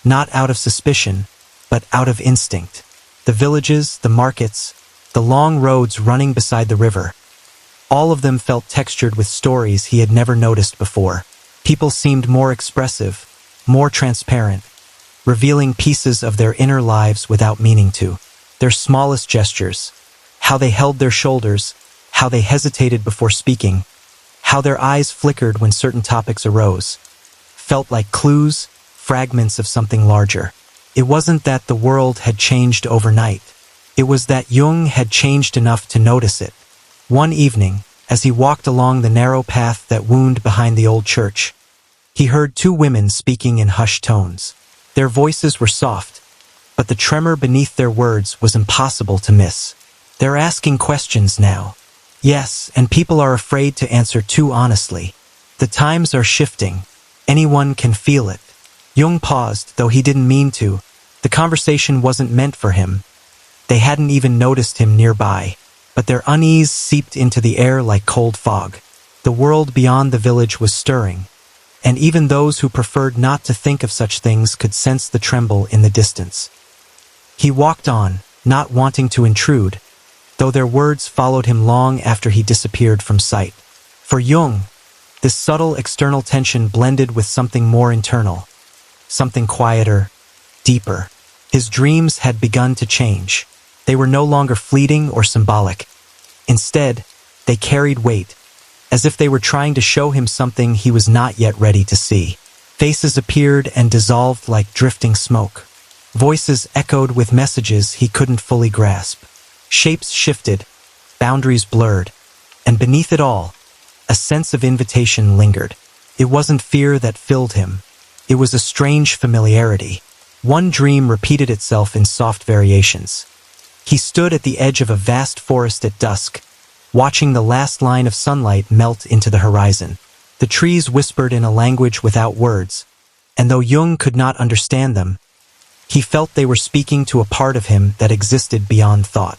not out of suspicion, but out of instinct. The villages, the markets, the long roads running beside the river. All of them felt textured with stories he had never noticed before. People seemed more expressive, more transparent, revealing pieces of their inner lives without meaning to. Their smallest gestures, how they held their shoulders, how they hesitated before speaking, how their eyes flickered when certain topics arose, felt like clues, fragments of something larger. It wasn't that the world had changed overnight. It was that Jung had changed enough to notice it. One evening, as he walked along the narrow path that wound behind the old church, he heard two women speaking in hushed tones. Their voices were soft, but the tremor beneath their words was impossible to miss. They're asking questions now. Yes, and people are afraid to answer too honestly. The times are shifting. Anyone can feel it. Jung paused, though he didn't mean to. The conversation wasn't meant for him. They hadn't even noticed him nearby, but their unease seeped into the air like cold fog. The world beyond the village was stirring, and even those who preferred not to think of such things could sense the tremble in the distance. He walked on, not wanting to intrude, though their words followed him long after he disappeared from sight. For Jung, this subtle external tension blended with something more internal, something quieter, deeper. His dreams had begun to change. They were no longer fleeting or symbolic. Instead, they carried weight, as if they were trying to show him something he was not yet ready to see. Faces appeared and dissolved like drifting smoke. Voices echoed with messages he couldn't fully grasp. Shapes shifted, boundaries blurred, and beneath it all, a sense of invitation lingered. It wasn't fear that filled him. It was a strange familiarity. One dream repeated itself in soft variations. He stood at the edge of a vast forest at dusk, watching the last line of sunlight melt into the horizon. The trees whispered in a language without words, and though Jung could not understand them, he felt they were speaking to a part of him that existed beyond thought.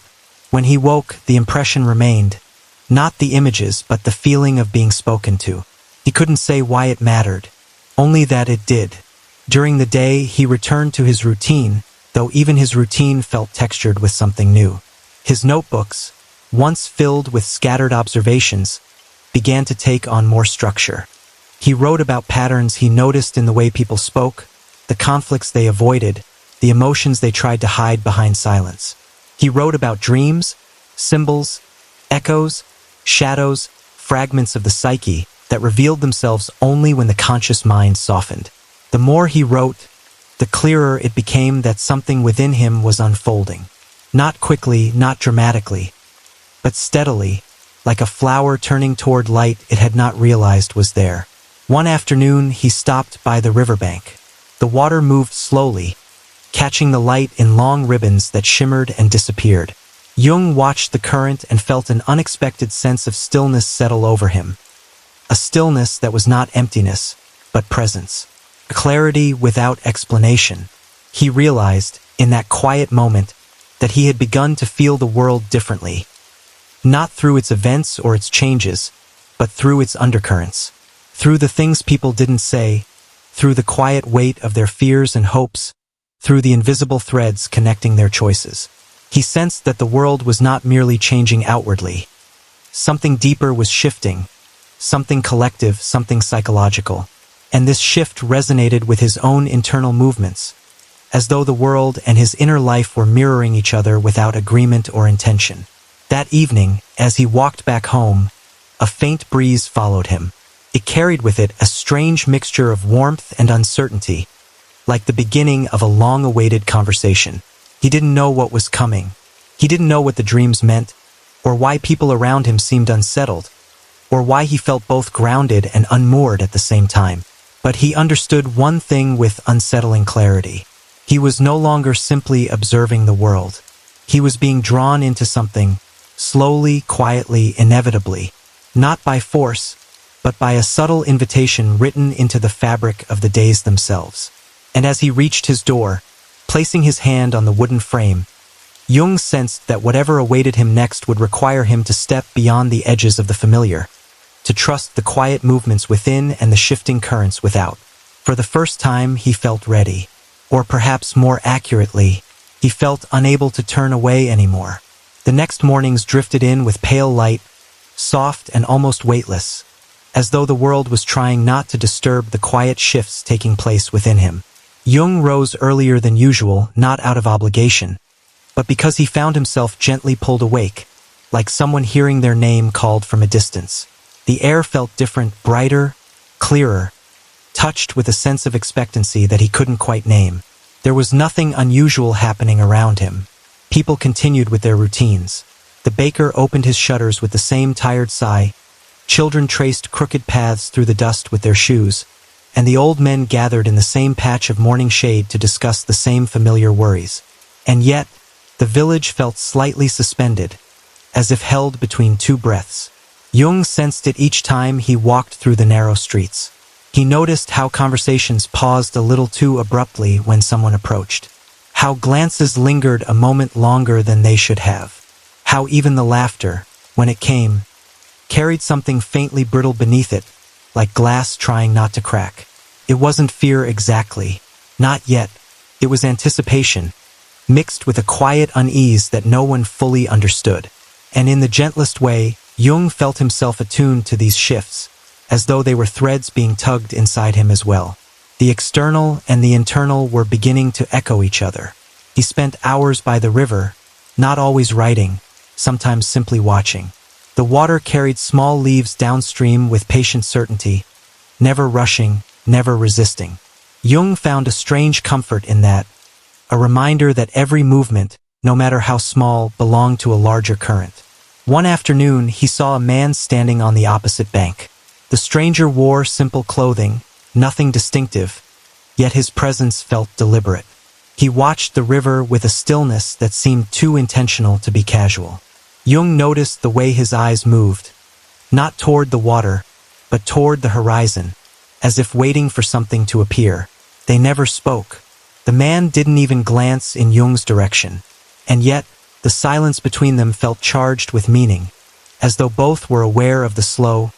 When he woke, the impression remained, not the images, but the feeling of being spoken to. He couldn't say why it mattered, only that it did. During the day, he returned to his routine, though even his routine felt textured with something new. His notebooks, once filled with scattered observations, began to take on more structure. He wrote about patterns he noticed in the way people spoke, the conflicts they avoided, the emotions they tried to hide behind silence. He wrote about dreams, symbols, echoes, shadows, fragments of the psyche that revealed themselves only when the conscious mind softened. The more he wrote, the clearer it became that something within him was unfolding. Not quickly, not dramatically, but steadily, like a flower turning toward light it had not realized was there. One afternoon, he stopped by the riverbank. The water moved slowly, catching the light in long ribbons that shimmered and disappeared. Jung watched the current and felt an unexpected sense of stillness settle over him. A stillness that was not emptiness, but presence. A clarity without explanation. He realized, in that quiet moment, that he had begun to feel the world differently. Not through its events or its changes, but through its undercurrents. Through the things people didn't say, through the quiet weight of their fears and hopes, through the invisible threads connecting their choices. He sensed that the world was not merely changing outwardly. Something deeper was shifting, something collective, something psychological. And this shift resonated with his own internal movements, as though the world and his inner life were mirroring each other without agreement or intention. That evening, as he walked back home, a faint breeze followed him. It carried with it a strange mixture of warmth and uncertainty, like the beginning of a long-awaited conversation. He didn't know what was coming. He didn't know what the dreams meant, or why people around him seemed unsettled, or why he felt both grounded and unmoored at the same time. But he understood one thing with unsettling clarity. He was no longer simply observing the world. He was being drawn into something, slowly, quietly, inevitably, not by force, but by a subtle invitation written into the fabric of the days themselves. And as he reached his door, placing his hand on the wooden frame, Jung sensed that whatever awaited him next would require him to step beyond the edges of the familiar, to trust the quiet movements within and the shifting currents without. For the first time, he felt ready. Or perhaps more accurately, he felt unable to turn away anymore. The next mornings drifted in with pale light, soft and almost weightless, as though the world was trying not to disturb the quiet shifts taking place within him. Jung rose earlier than usual, not out of obligation, but because he found himself gently pulled awake, like someone hearing their name called from a distance. The air felt different, brighter, clearer, touched with a sense of expectancy that he couldn't quite name. There was nothing unusual happening around him. People continued with their routines. The baker opened his shutters with the same tired sigh, children traced crooked paths through the dust with their shoes, and the old men gathered in the same patch of morning shade to discuss the same familiar worries. And yet, the village felt slightly suspended, as if held between two breaths. Jung sensed it each time he walked through the narrow streets. He noticed how conversations paused a little too abruptly when someone approached, how glances lingered a moment longer than they should have, how even the laughter, when it came, carried something faintly brittle beneath it, like glass trying not to crack. It wasn't fear exactly, not yet. It was anticipation, mixed with a quiet unease that no one fully understood. And in the gentlest way, Jung felt himself attuned to these shifts, as though they were threads being tugged inside him as well. The external and the internal were beginning to echo each other. He spent hours by the river, not always writing, sometimes simply watching. The water carried small leaves downstream with patient certainty, never rushing, never resisting. Jung found a strange comfort in that, a reminder that every movement, no matter how small, belonged to a larger current. One afternoon, he saw a man standing on the opposite bank. The stranger wore simple clothing, nothing distinctive, yet his presence felt deliberate. He watched the river with a stillness that seemed too intentional to be casual. Jung noticed the way his eyes moved, not toward the water, but toward the horizon, as if waiting for something to appear. They never spoke. The man didn't even glance in Jung's direction, and yet the silence between them felt charged with meaning, as though both were aware of the slow,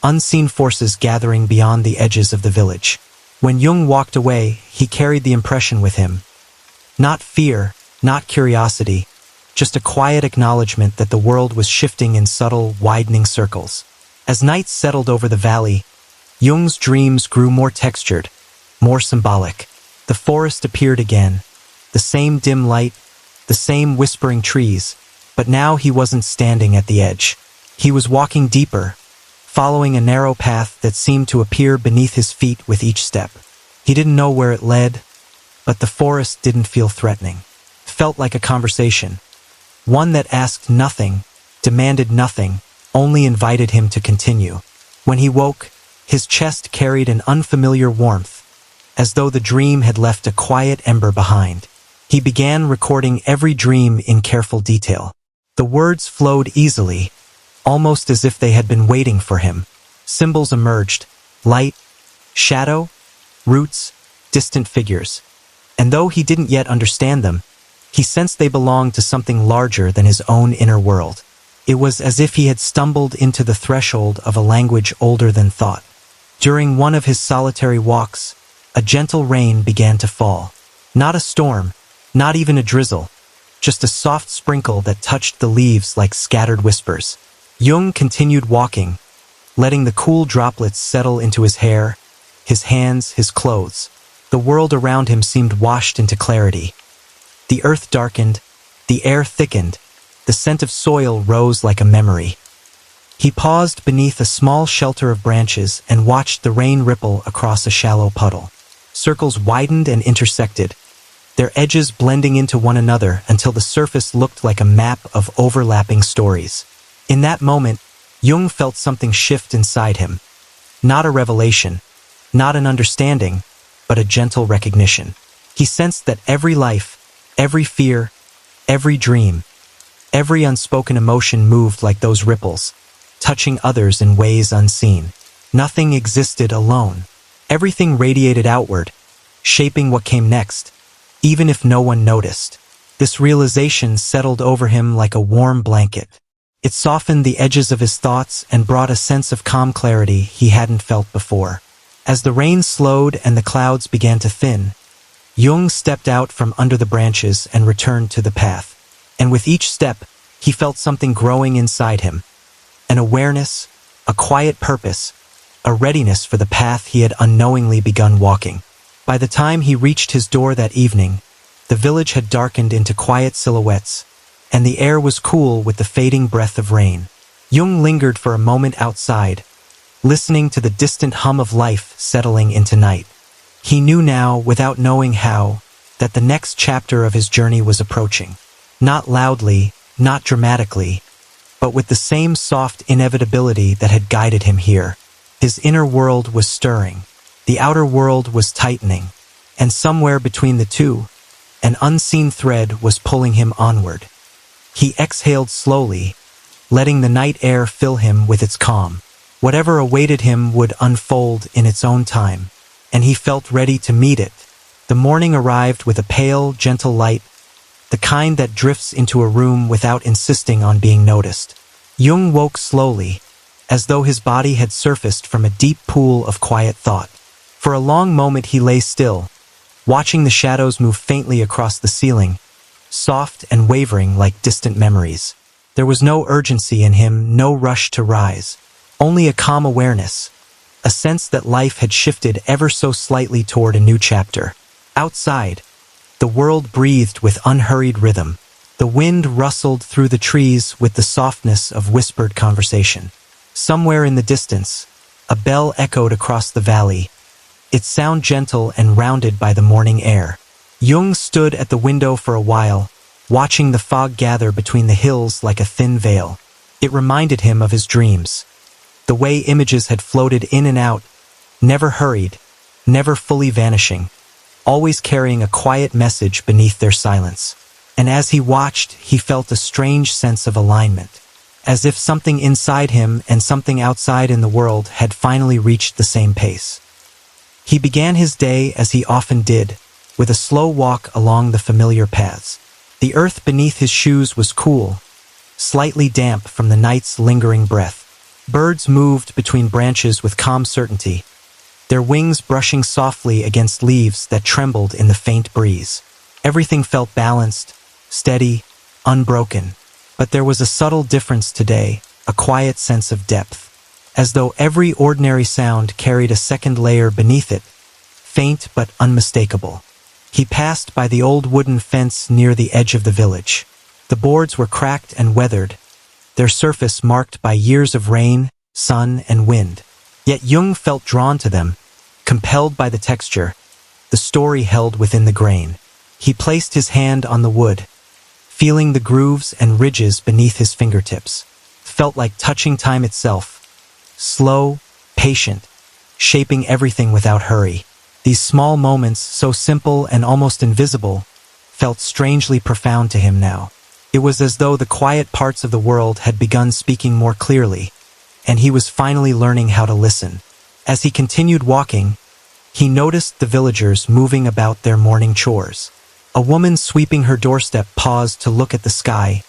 unseen forces gathering beyond the edges of the village. When Jung walked away, he carried the impression with him. Not fear, not curiosity, just a quiet acknowledgement that the world was shifting in subtle, widening circles. As night settled over the valley, Jung's dreams grew more textured, more symbolic. The forest appeared again, the same dim light, the same whispering trees, but now he wasn't standing at the edge. He was walking deeper, following a narrow path that seemed to appear beneath his feet with each step. He didn't know where it led, but the forest didn't feel threatening. It felt like a conversation, one that asked nothing, demanded nothing, only invited him to continue. When he woke, his chest carried an unfamiliar warmth, as though the dream had left a quiet ember behind. He began recording every dream in careful detail. The words flowed easily, almost as if they had been waiting for him. Symbols emerged, light, shadow, roots, distant figures. And though he didn't yet understand them, he sensed they belonged to something larger than his own inner world. It was as if he had stumbled into the threshold of a language older than thought. During one of his solitary walks, a gentle rain began to fall. Not a storm, not even a drizzle, just a soft sprinkle that touched the leaves like scattered whispers. Jung continued walking, letting the cool droplets settle into his hair, his hands, his clothes. The world around him seemed washed into clarity. The earth darkened, the air thickened, the scent of soil rose like a memory. He paused beneath a small shelter of branches and watched the rain ripple across a shallow puddle. Circles widened and intersected, their edges blending into one another until the surface looked like a map of overlapping stories. In that moment, Jung felt something shift inside him. Not a revelation, not an understanding, but a gentle recognition. He sensed that every life, every fear, every dream, every unspoken emotion moved like those ripples, touching others in ways unseen. Nothing existed alone. Everything radiated outward, shaping what came next, even if no one noticed. This realization settled over him like a warm blanket. It softened the edges of his thoughts and brought a sense of calm clarity he hadn't felt before. As the rain slowed and the clouds began to thin, Jung stepped out from under the branches and returned to the path. And with each step, he felt something growing inside him. An awareness, a quiet purpose, a readiness for the path he had unknowingly begun walking. By the time he reached his door that evening, the village had darkened into quiet silhouettes, and the air was cool with the fading breath of rain. Jung lingered for a moment outside, listening to the distant hum of life settling into night. He knew now, without knowing how, that the next chapter of his journey was approaching. Not loudly, not dramatically, but with the same soft inevitability that had guided him here. His inner world was stirring, the outer world was tightening, and somewhere between the two, an unseen thread was pulling him onward. He exhaled slowly, letting the night air fill him with its calm. Whatever awaited him would unfold in its own time, and he felt ready to meet it. The morning arrived with a pale, gentle light, the kind that drifts into a room without insisting on being noticed. Jung woke slowly, as though his body had surfaced from a deep pool of quiet thought. For a long moment he lay still, watching the shadows move faintly across the ceiling, soft and wavering like distant memories. There was no urgency in him, no rush to rise, only a calm awareness, a sense that life had shifted ever so slightly toward a new chapter. Outside, the world breathed with unhurried rhythm. The wind rustled through the trees with the softness of whispered conversation. Somewhere in the distance, a bell echoed across the valley, its sound gentle and rounded by the morning air. Jung stood at the window for a while, watching the fog gather between the hills like a thin veil. It reminded him of his dreams, the way images had floated in and out, never hurried, never fully vanishing, always carrying a quiet message beneath their silence. And as he watched, he felt a strange sense of alignment, as if something inside him and something outside in the world had finally reached the same pace. He began his day as he often did, with a slow walk along the familiar paths. The earth beneath his shoes was cool, slightly damp from the night's lingering breath. Birds moved between branches with calm certainty, their wings brushing softly against leaves that trembled in the faint breeze. Everything felt balanced, steady, unbroken. But there was a subtle difference today, a quiet sense of depth, as though every ordinary sound carried a second layer beneath it, faint but unmistakable. He passed by the old wooden fence near the edge of the village. The boards were cracked and weathered, their surface marked by years of rain, sun, and wind. Yet Jung felt drawn to them, compelled by the texture, the story held within the grain. He placed his hand on the wood, feeling the grooves and ridges beneath his fingertips. Felt like touching time itself, slow, patient, shaping everything without hurry. These small moments, so simple and almost invisible, felt strangely profound to him now. It was as though the quiet parts of the world had begun speaking more clearly, and he was finally learning how to listen. As he continued walking, he noticed the villagers moving about their morning chores. A woman sweeping her doorstep paused to look at the sky,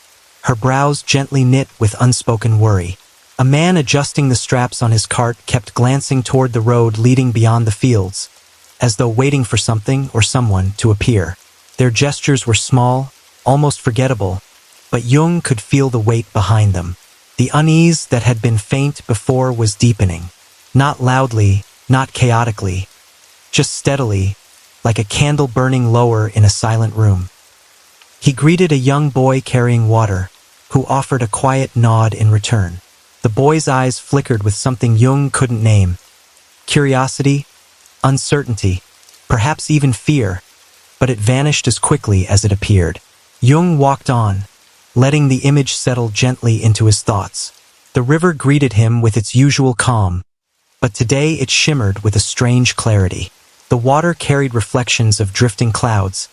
her brows gently knit with unspoken worry. A man adjusting the straps on his cart kept glancing toward the road leading beyond the fields, as though waiting for something or someone to appear. Their gestures were small, almost forgettable, but Jung could feel the weight behind them. The unease that had been faint before was deepening. Not loudly, not chaotically, just steadily, like a candle burning lower in a silent room. He greeted a young boy carrying water, who offered a quiet nod in return. The boy's eyes flickered with something Jung couldn't name. Curiosity, uncertainty, perhaps even fear, but it vanished as quickly as it appeared. Jung walked on, letting the image settle gently into his thoughts. The river greeted him with its usual calm, but today it shimmered with a strange clarity. The water carried reflections of drifting clouds,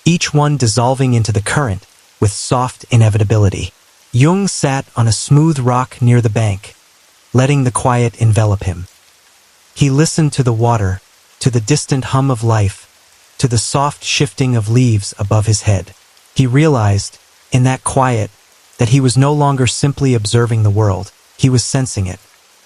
each one dissolving into the current with soft inevitability. Jung sat on a smooth rock near the bank, letting the quiet envelop him. He listened to the water, to the distant hum of life, to the soft shifting of leaves above his head. He realized, in that quiet, that he was no longer simply observing the world, he was sensing it.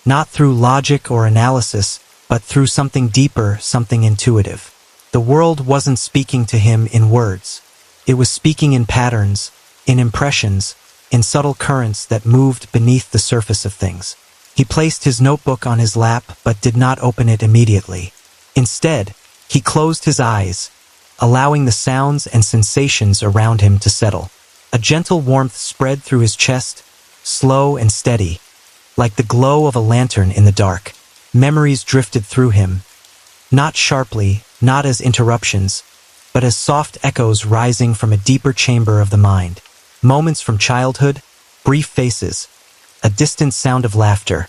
Not through logic or analysis, but through something deeper, something intuitive. The world wasn't speaking to him in words. It was speaking in patterns, in impressions, in subtle currents that moved beneath the surface of things. He placed his notebook on his lap but did not open it immediately. Instead, he closed his eyes, allowing the sounds and sensations around him to settle. A gentle warmth spread through his chest, slow and steady, like the glow of a lantern in the dark. Memories drifted through him, not sharply, not as interruptions, but as soft echoes rising from a deeper chamber of the mind. Moments from childhood, brief faces, a distant sound of laughter,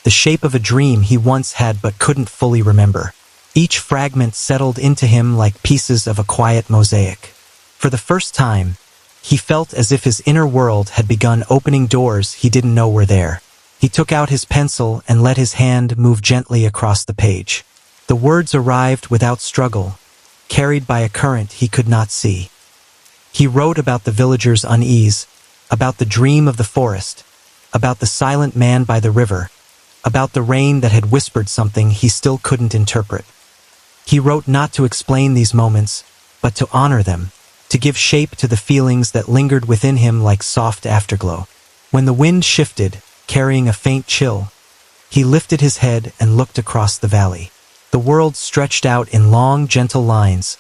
the shape of a dream he once had but couldn't fully remember. Each fragment settled into him like pieces of a quiet mosaic. For the first time, he felt as if his inner world had begun opening doors he didn't know were there. He took out his pencil and let his hand move gently across the page. The words arrived without struggle, carried by a current he could not see. He wrote about the villagers' unease, about the dream of the forest, about the silent man by the river, about the rain that had whispered something he still couldn't interpret. He wrote not to explain these moments, but to honor them, to give shape to the feelings that lingered within him like soft afterglow. When the wind shifted, carrying a faint chill, he lifted his head and looked across the valley. The world stretched out in long, gentle lines,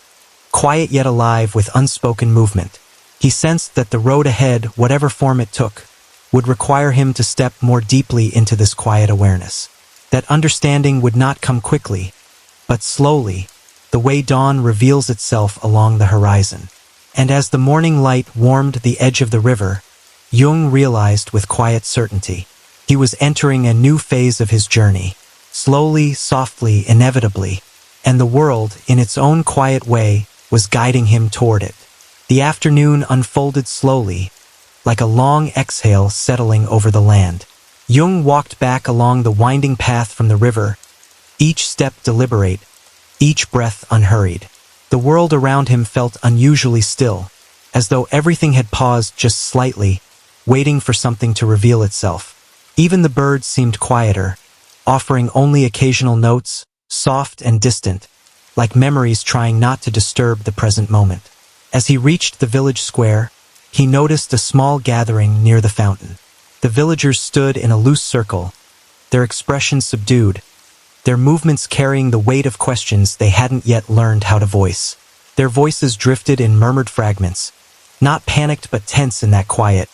quiet yet alive with unspoken movement. He sensed that the road ahead, whatever form it took, would require him to step more deeply into this quiet awareness. That understanding would not come quickly, but slowly, the way dawn reveals itself along the horizon. And as the morning light warmed the edge of the river, Jung realized with quiet certainty, he was entering a new phase of his journey. Slowly, softly, inevitably, and the world, in its own quiet way, was guiding him toward it. The afternoon unfolded slowly, like a long exhale settling over the land. Jung walked back along the winding path from the river, each step deliberate, each breath unhurried. The world around him felt unusually still, as though everything had paused just slightly, waiting for something to reveal itself. Even the birds seemed quieter, offering only occasional notes, soft and distant, like memories trying not to disturb the present moment. As he reached the village square, he noticed a small gathering near the fountain. The villagers stood in a loose circle, their expressions subdued, their movements carrying the weight of questions they hadn't yet learned how to voice. Their voices drifted in murmured fragments, not panicked but tense in that quiet,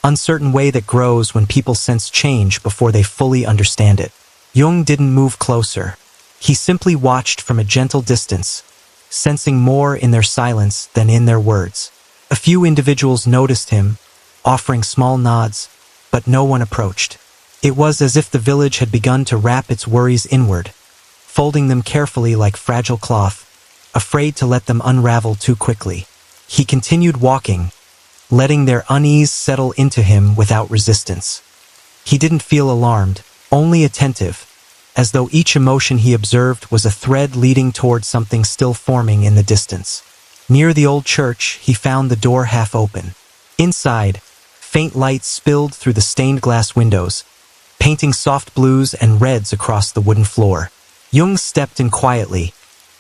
uncertain way that grows when people sense change before they fully understand it. Jung didn't move closer. He simply watched from a gentle distance, sensing more in their silence than in their words. A few individuals noticed him, offering small nods, but no one approached. It was as if the village had begun to wrap its worries inward, folding them carefully like fragile cloth, afraid to let them unravel too quickly. He continued walking, letting their unease settle into him without resistance. He didn't feel alarmed, only attentive, as though each emotion he observed was a thread leading toward something still forming in the distance. Near the old church, he found the door half open. Inside, faint light spilled through the stained glass windows, painting soft blues and reds across the wooden floor. Jung stepped in quietly,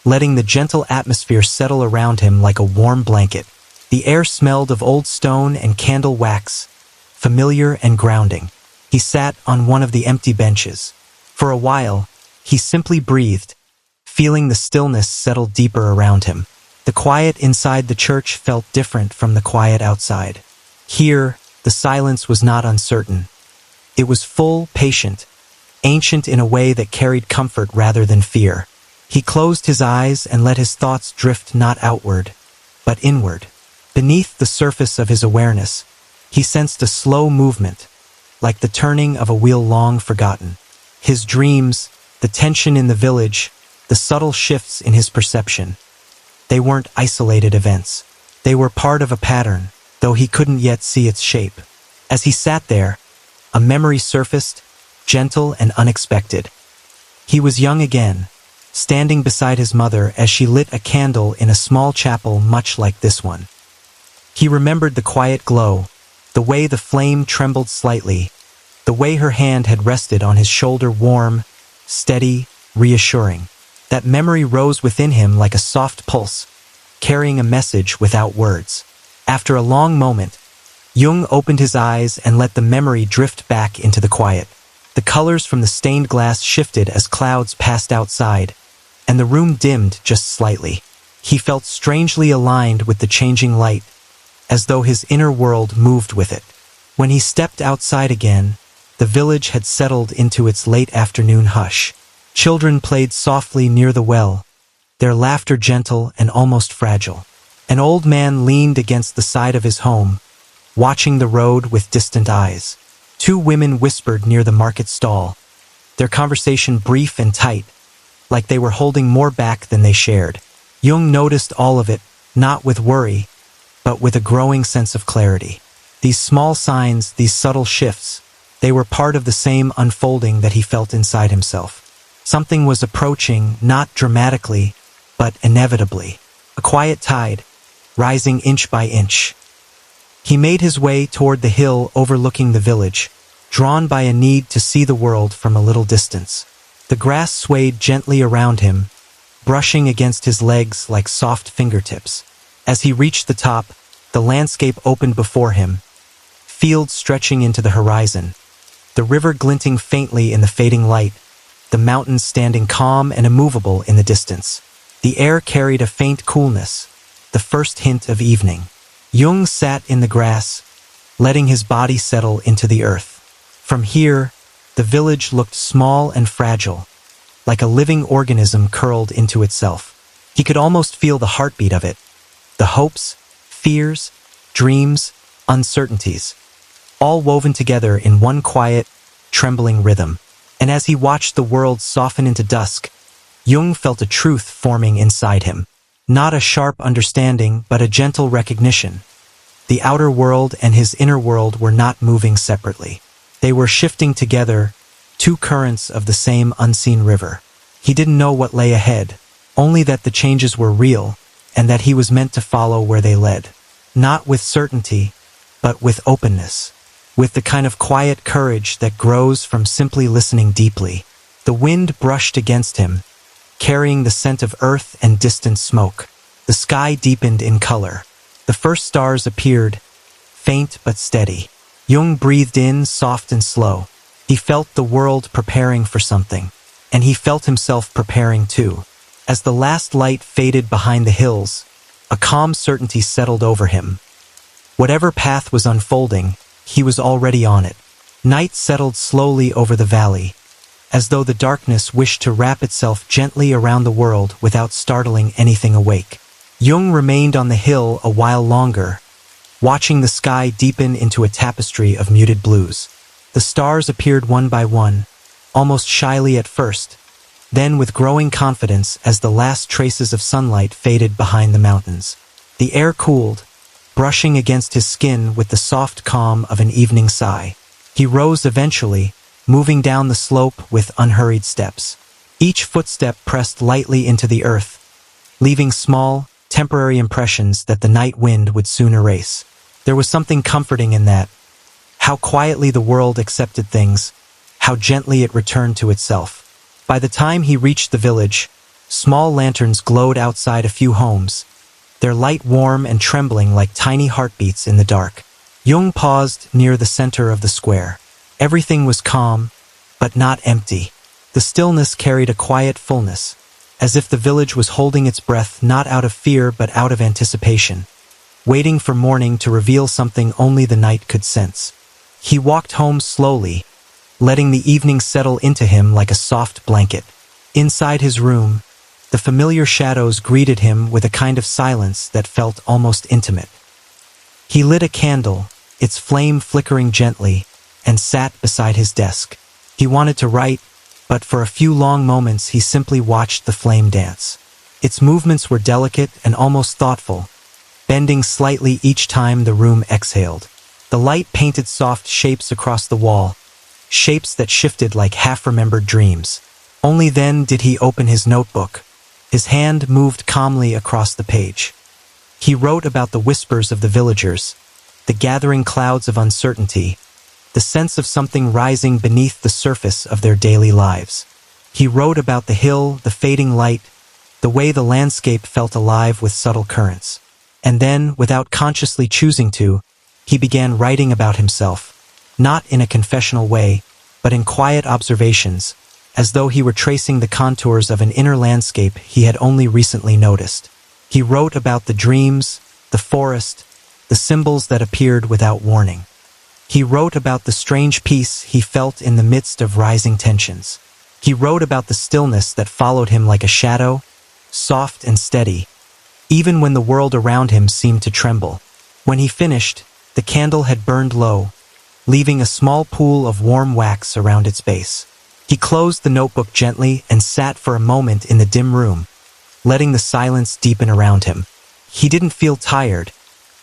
letting the gentle atmosphere settle around him like a warm blanket. The air smelled of old stone and candle wax, familiar and grounding. He sat on one of the empty benches. For a while, he simply breathed, feeling the stillness settle deeper around him. The quiet inside the church felt different from the quiet outside. Here, the silence was not uncertain. It was full, patient, ancient in a way that carried comfort rather than fear. He closed his eyes and let his thoughts drift not outward, but inward. Beneath the surface of his awareness, he sensed a slow movement, like the turning of a wheel long forgotten. His dreams, the tension in the village, the subtle shifts in his perception. They weren't isolated events. They were part of a pattern, though he couldn't yet see its shape. As he sat there, a memory surfaced, gentle and unexpected. He was young again, standing beside his mother as she lit a candle in a small chapel much like this one. He remembered the quiet glow, The way the flame trembled slightly, the way her hand had rested on his shoulder, warm, steady, reassuring. That memory rose within him like a soft pulse, carrying a message without words. After a long moment, Jung opened his eyes and let the memory drift back into the quiet. The colors from the stained glass shifted as clouds passed outside, and the room dimmed just slightly. He felt strangely aligned with the changing light, as though his inner world moved with it. When he stepped outside again, the village had settled into its late afternoon hush. Children played softly near the well, their laughter gentle and almost fragile. An old man leaned against the side of his home, watching the road with distant eyes. Two women whispered near the market stall, their conversation brief and tight, like they were holding more back than they shared. Jung noticed all of it, not with worry, but with a growing sense of clarity. These small signs, these subtle shifts, they were part of the same unfolding that he felt inside himself. Something was approaching, not dramatically, but inevitably. A quiet tide, rising inch by inch. He made his way toward the hill overlooking the village, drawn by a need to see the world from a little distance. The grass swayed gently around him, brushing against his legs like soft fingertips. As he reached the top, the landscape opened before him, fields stretching into the horizon, the river glinting faintly in the fading light, the mountains standing calm and immovable in the distance. The air carried a faint coolness, the first hint of evening. Jung sat in the grass, letting his body settle into the earth. From here, the village looked small and fragile, like a living organism curled into itself. He could almost feel the heartbeat of it, the hopes, fears, dreams, uncertainties, all woven together in one quiet, trembling rhythm. And as he watched the world soften into dusk, Jung felt a truth forming inside him. Not a sharp understanding, but a gentle recognition. The outer world and his inner world were not moving separately. They were shifting together, two currents of the same unseen river. He didn't know what lay ahead, only that the changes were real, and that he was meant to follow where they led. Not with certainty, but with openness. With the kind of quiet courage that grows from simply listening deeply. The wind brushed against him, carrying the scent of earth and distant smoke. The sky deepened in color. The first stars appeared, faint but steady. Jung breathed in, soft and slow. He felt the world preparing for something, and he felt himself preparing too. As the last light faded behind the hills, a calm certainty settled over him. Whatever path was unfolding, he was already on it. Night settled slowly over the valley, as though the darkness wished to wrap itself gently around the world without startling anything awake. Jung remained on the hill a while longer, watching the sky deepen into a tapestry of muted blues. The stars appeared one by one, almost shyly at first, then with growing confidence as the last traces of sunlight faded behind the mountains. The air cooled, brushing against his skin with the soft calm of an evening sigh. He rose eventually, moving down the slope with unhurried steps. Each footstep pressed lightly into the earth, leaving small, temporary impressions that the night wind would soon erase. There was something comforting in that. How quietly the world accepted things, how gently it returned to itself. By the time he reached the village, small lanterns glowed outside a few homes, their light warm and trembling like tiny heartbeats in the dark. Jung paused near the center of the square. Everything was calm, but not empty. The stillness carried a quiet fullness, as if the village was holding its breath not out of fear but out of anticipation, waiting for morning to reveal something only the night could sense. He walked home slowly, letting the evening settle into him like a soft blanket. Inside his room, the familiar shadows greeted him with a kind of silence that felt almost intimate. He lit a candle, its flame flickering gently, and sat beside his desk. He wanted to write, but for a few long moments he simply watched the flame dance. Its movements were delicate and almost thoughtful, bending slightly each time the room exhaled. The light painted soft shapes across the wall, shapes that shifted like half-remembered dreams. Only then did he open his notebook. His hand moved calmly across the page. He wrote about the whispers of the villagers, the gathering clouds of uncertainty, the sense of something rising beneath the surface of their daily lives. He wrote about the hill, the fading light, the way the landscape felt alive with subtle currents. And then, without consciously choosing to, he began writing about himself, not in a confessional way, but in quiet observations, as though he were tracing the contours of an inner landscape he had only recently noticed. He wrote about the dreams, the forest, the symbols that appeared without warning. He wrote about the strange peace he felt in the midst of rising tensions. He wrote about the stillness that followed him like a shadow, soft and steady, even when the world around him seemed to tremble. When he finished, the candle had burned low, leaving a small pool of warm wax around its base. He closed the notebook gently and sat for a moment in the dim room, letting the silence deepen around him. He didn't feel tired,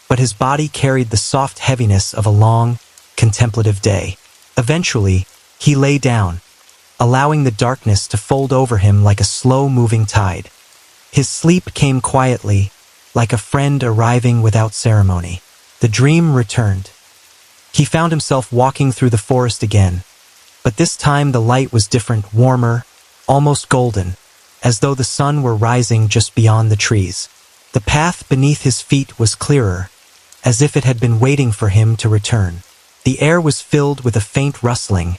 but his body carried the soft heaviness of a long, contemplative day. Eventually, he lay down, allowing the darkness to fold over him like a slow-moving tide. His sleep came quietly, like a friend arriving without ceremony. The dream returned. He found himself walking through the forest again, but this time the light was different, warmer, almost golden, as though the sun were rising just beyond the trees. The path beneath his feet was clearer, as if it had been waiting for him to return. The air was filled with a faint rustling,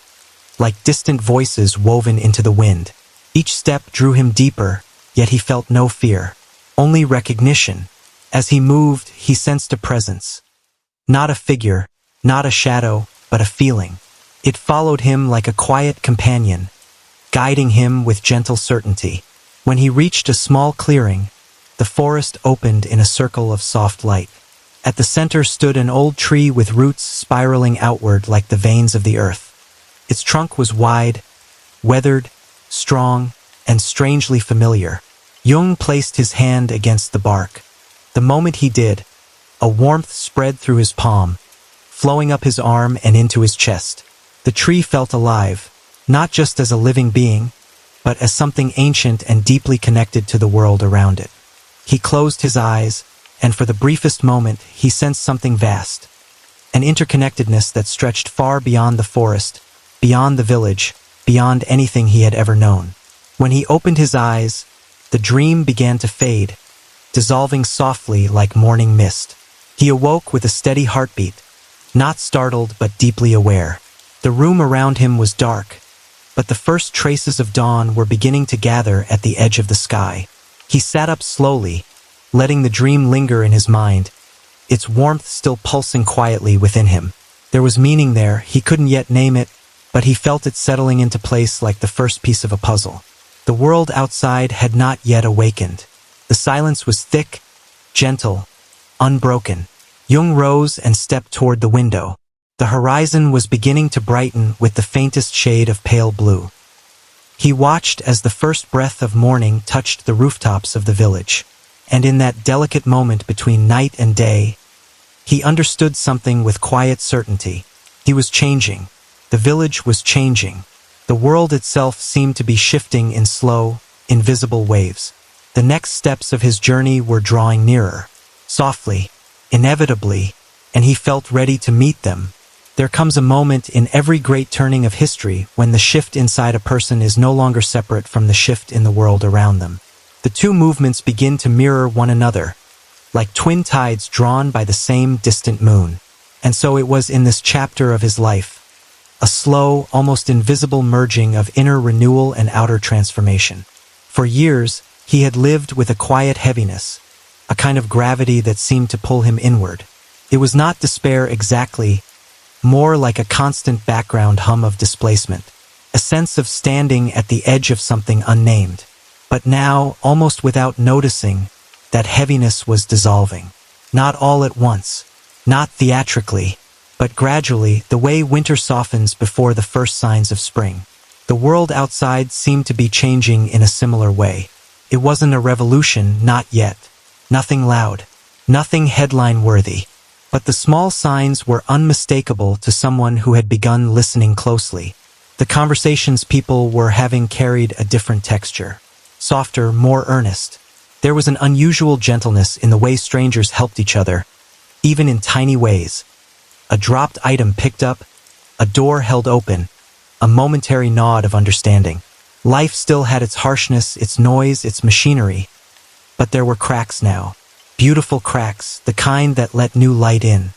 like distant voices woven into the wind. Each step drew him deeper, yet he felt no fear, only recognition. As he moved, he sensed a presence. Not a figure, not a shadow, but a feeling. It followed him like a quiet companion, guiding him with gentle certainty. When he reached a small clearing, the forest opened in a circle of soft light. At the center stood an old tree with roots spiraling outward like the veins of the earth. Its trunk was wide, weathered, strong, and strangely familiar. Jung placed his hand against the bark. The moment he did, a warmth spread through his palm, flowing up his arm and into his chest. The tree felt alive, not just as a living being, but as something ancient and deeply connected to the world around it. He closed his eyes, and for the briefest moment, he sensed something vast, an interconnectedness that stretched far beyond the forest, beyond the village, beyond anything he had ever known. When he opened his eyes, the dream began to fade, dissolving softly like morning mist. He awoke with a steady heartbeat, not startled but deeply aware. The room around him was dark, but the first traces of dawn were beginning to gather at the edge of the sky. He sat up slowly, letting the dream linger in his mind, its warmth still pulsing quietly within him. There was meaning there, he couldn't yet name it, but he felt it settling into place like the first piece of a puzzle. The world outside had not yet awakened. The silence was thick, gentle, unbroken. Jung rose and stepped toward the window. The horizon was beginning to brighten with the faintest shade of pale blue. He watched as the first breath of morning touched the rooftops of the village. And in that delicate moment between night and day, he understood something with quiet certainty. He was changing. The village was changing. The world itself seemed to be shifting in slow, invisible waves. The next steps of his journey were drawing nearer, softly, inevitably, and he felt ready to meet them. There comes a moment in every great turning of history when the shift inside a person is no longer separate from the shift in the world around them. The two movements begin to mirror one another, like twin tides drawn by the same distant moon. And so it was in this chapter of his life, a slow, almost invisible merging of inner renewal and outer transformation. For years, he had lived with a quiet heaviness, a kind of gravity that seemed to pull him inward. It was not despair exactly, more like a constant background hum of displacement, a sense of standing at the edge of something unnamed. But now, almost without noticing, that heaviness was dissolving. Not all at once, not theatrically, but gradually, the way winter softens before the first signs of spring. The world outside seemed to be changing in a similar way. It wasn't a revolution, not yet. Nothing loud, nothing headline-worthy. But the small signs were unmistakable to someone who had begun listening closely. The conversations people were having carried a different texture. Softer, more earnest. There was an unusual gentleness in the way strangers helped each other, even in tiny ways. A dropped item picked up, a door held open, a momentary nod of understanding. Life still had its harshness, its noise, its machinery. But there were cracks now. Beautiful cracks, the kind that let new light in.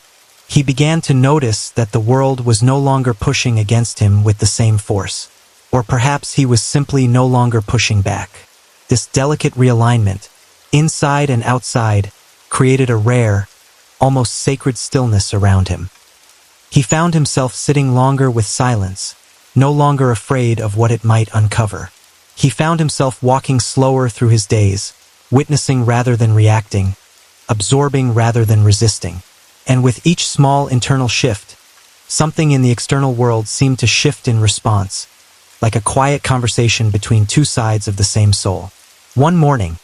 He began to notice that the world was no longer pushing against him with the same force. Or perhaps he was simply no longer pushing back. This delicate realignment, inside and outside, created a rare, almost sacred stillness around him. He found himself sitting longer with silence, no longer afraid of what it might uncover. He found himself walking slower through his days, witnessing rather than reacting, absorbing rather than resisting. And with each small internal shift, something in the external world seemed to shift in response, like a quiet conversation between two sides of the same soul. One morning,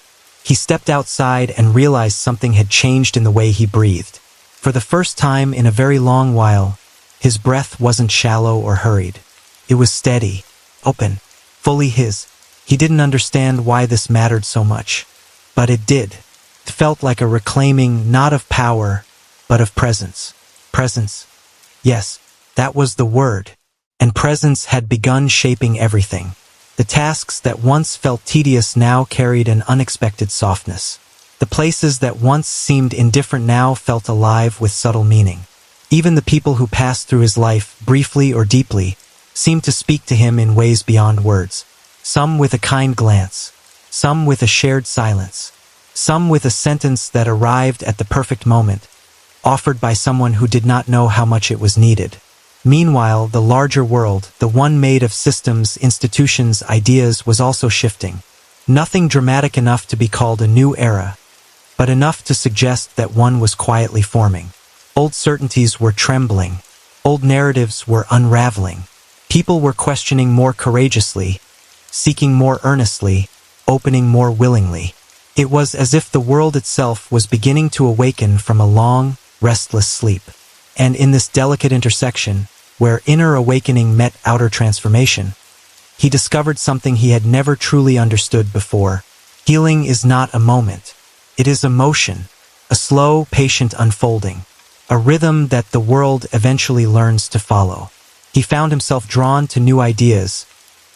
he stepped outside and realized something had changed in the way he breathed. For the first time in a very long while, his breath wasn't shallow or hurried. It was steady, open, fully his. He didn't understand why this mattered so much, but it did. It felt like a reclaiming not of power, but of presence. Presence. Yes, that was the word. And presence had begun shaping everything. The tasks that once felt tedious now carried an unexpected softness. The places that once seemed indifferent now felt alive with subtle meaning. Even the people who passed through his life, briefly or deeply, seemed to speak to him in ways beyond words. Some with a kind glance, some with a shared silence, some with a sentence that arrived at the perfect moment, offered by someone who did not know how much it was needed. Meanwhile, the larger world, the one made of systems, institutions, ideas, was also shifting. Nothing dramatic enough to be called a new era, but enough to suggest that one was quietly forming. Old certainties were trembling. Old narratives were unraveling. People were questioning more courageously, seeking more earnestly, opening more willingly. It was as if the world itself was beginning to awaken from a long, restless sleep. And in this delicate intersection, where inner awakening met outer transformation, he discovered something he had never truly understood before. Healing is not a moment. It is a motion, a slow, patient unfolding, a rhythm that the world eventually learns to follow. He found himself drawn to new ideas,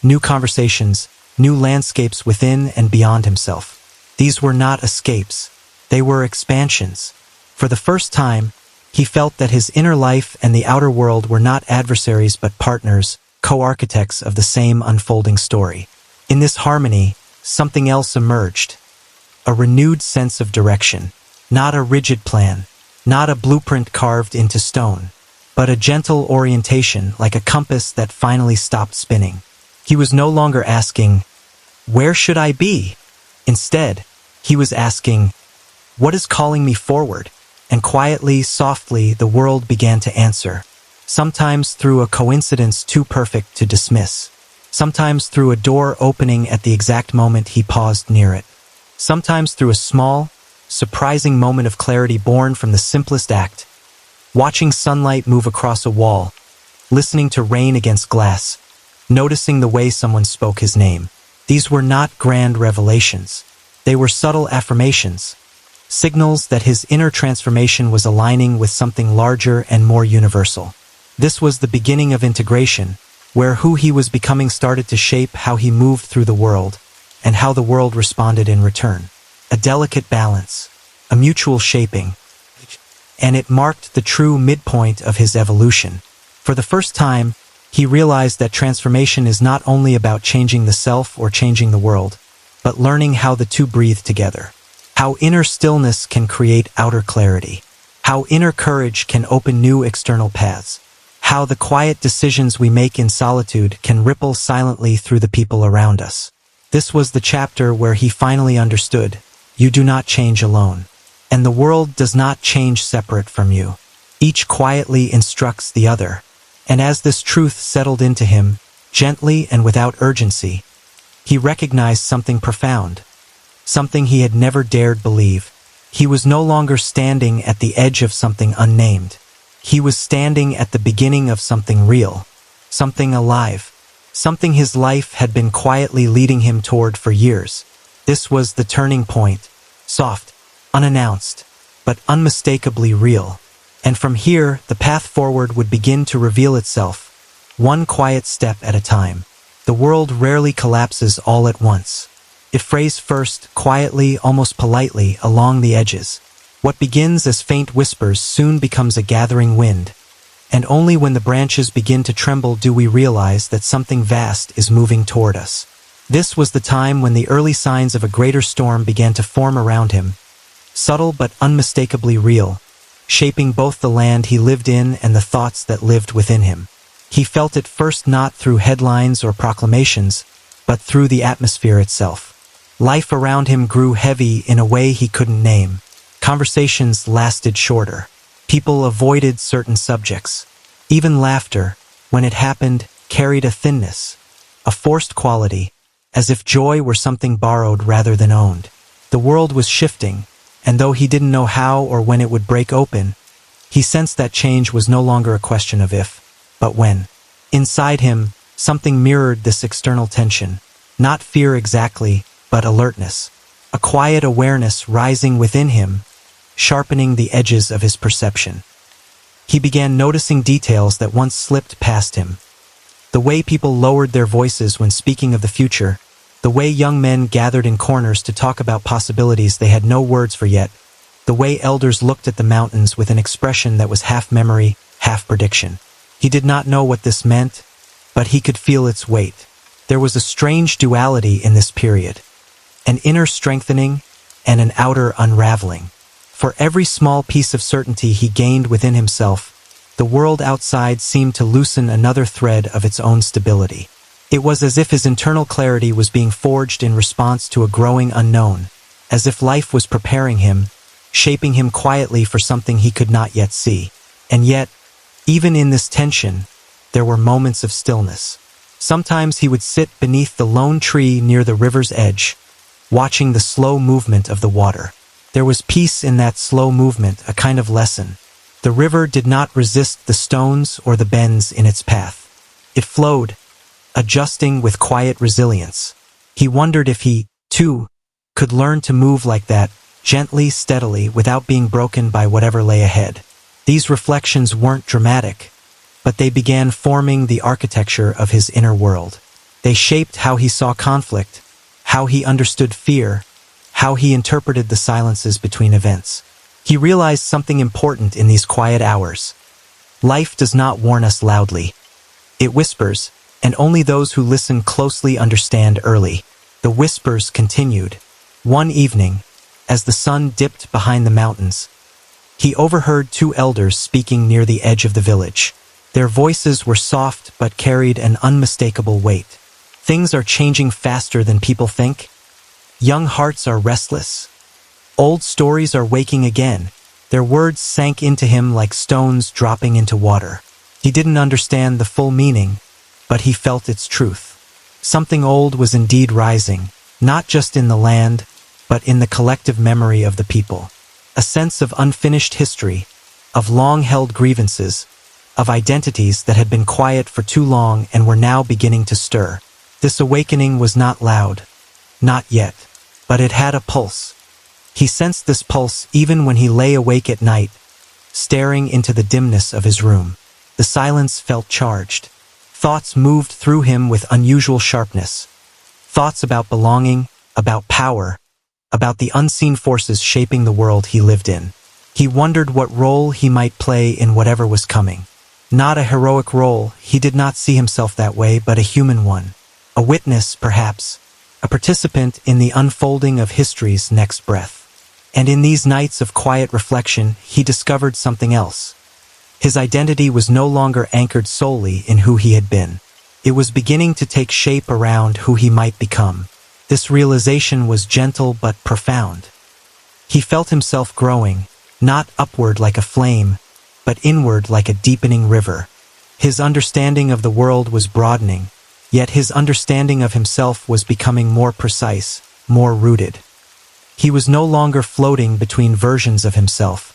new conversations, new landscapes within and beyond himself. These were not escapes. They were expansions. For the first time, he felt that his inner life and the outer world were not adversaries but partners, co-architects of the same unfolding story. In this harmony, something else emerged. A renewed sense of direction. Not a rigid plan, not a blueprint carved into stone, but a gentle orientation like a compass that finally stopped spinning. He was no longer asking, "Where should I be?" Instead, he was asking, "What is calling me forward?" And quietly, softly, the world began to answer. Sometimes through a coincidence too perfect to dismiss. Sometimes through a door opening at the exact moment he paused near it. Sometimes through a small, surprising moment of clarity born from the simplest act. Watching sunlight move across a wall, listening to rain against glass, noticing the way someone spoke his name. These were not grand revelations. They were subtle affirmations. Signals that his inner transformation was aligning with something larger and more universal. This was the beginning of integration, where who he was becoming started to shape how he moved through the world, and how the world responded in return. A delicate balance, a mutual shaping, and it marked the true midpoint of his evolution. For the first time, he realized that transformation is not only about changing the self or changing the world, but learning how the two breathe together. How inner stillness can create outer clarity. How inner courage can open new external paths. How the quiet decisions we make in solitude can ripple silently through the people around us. This was the chapter where he finally understood, you do not change alone. And the world does not change separate from you. Each quietly instructs the other. And as this truth settled into him, gently and without urgency, he recognized something profound. Something he had never dared believe. He was no longer standing at the edge of something unnamed. He was standing at the beginning of something real, something alive, something his life had been quietly leading him toward for years. This was the turning point, soft, unannounced, but unmistakably real. And from here, the path forward would begin to reveal itself, one quiet step at a time. The world rarely collapses all at once. It frays first, quietly, almost politely, along the edges. What begins as faint whispers soon becomes a gathering wind, and only when the branches begin to tremble do we realize that something vast is moving toward us. This was the time when the early signs of a greater storm began to form around him, subtle but unmistakably real, shaping both the land he lived in and the thoughts that lived within him. He felt it first not through headlines or proclamations, but through the atmosphere itself. Life around him grew heavy in a way he couldn't name. Conversations lasted shorter. People avoided certain subjects. Even laughter, when it happened, carried a thinness, a forced quality, as if joy were something borrowed rather than owned. The world was shifting, and though he didn't know how or when it would break open, he sensed that change was no longer a question of if, but when. Inside him, something mirrored this external tension. Not fear exactly, but alertness. A quiet awareness rising within him, sharpening the edges of his perception. He began noticing details that once slipped past him. The way people lowered their voices when speaking of the future, the way young men gathered in corners to talk about possibilities they had no words for yet, the way elders looked at the mountains with an expression that was half memory, half prediction. He did not know what this meant, but he could feel its weight. There was a strange duality in this period, an inner strengthening and an outer unraveling. For every small piece of certainty he gained within himself, the world outside seemed to loosen another thread of its own stability. It was as if his internal clarity was being forged in response to a growing unknown, as if life was preparing him, shaping him quietly for something he could not yet see. And yet, even in this tension, there were moments of stillness. Sometimes he would sit beneath the lone tree near the river's edge, watching the slow movement of the water. There was peace in that slow movement, a kind of lesson. The river did not resist the stones or the bends in its path. It flowed, adjusting with quiet resilience. He wondered if he, too, could learn to move like that, gently, steadily, without being broken by whatever lay ahead. These reflections weren't dramatic, but they began forming the architecture of his inner world. They shaped how he saw conflict, how he understood fear, how he interpreted the silences between events. He realized something important in these quiet hours. Life does not warn us loudly. It whispers, and only those who listen closely understand early. The whispers continued. One evening, as the sun dipped behind the mountains, he overheard two elders speaking near the edge of the village. Their voices were soft but carried an unmistakable weight. Things are changing faster than people think. Young hearts are restless. Old stories are waking again. Their words sank into him like stones dropping into water. He didn't understand the full meaning, but he felt its truth. Something old was indeed rising, not just in the land, but in the collective memory of the people. A sense of unfinished history, of long-held grievances, of identities that had been quiet for too long and were now beginning to stir. This awakening was not loud, not yet, but it had a pulse. He sensed this pulse even when he lay awake at night, staring into the dimness of his room. The silence felt charged. Thoughts moved through him with unusual sharpness. Thoughts about belonging, about power, about the unseen forces shaping the world he lived in. He wondered what role he might play in whatever was coming. Not a heroic role, he did not see himself that way, but a human one. A witness, perhaps, a participant in the unfolding of history's next breath. And in these nights of quiet reflection, he discovered something else. His identity was no longer anchored solely in who he had been. It was beginning to take shape around who he might become. This realization was gentle but profound. He felt himself growing, not upward like a flame, but inward like a deepening river. His understanding of the world was broadening, yet his understanding of himself was becoming more precise, more rooted. He was no longer floating between versions of himself.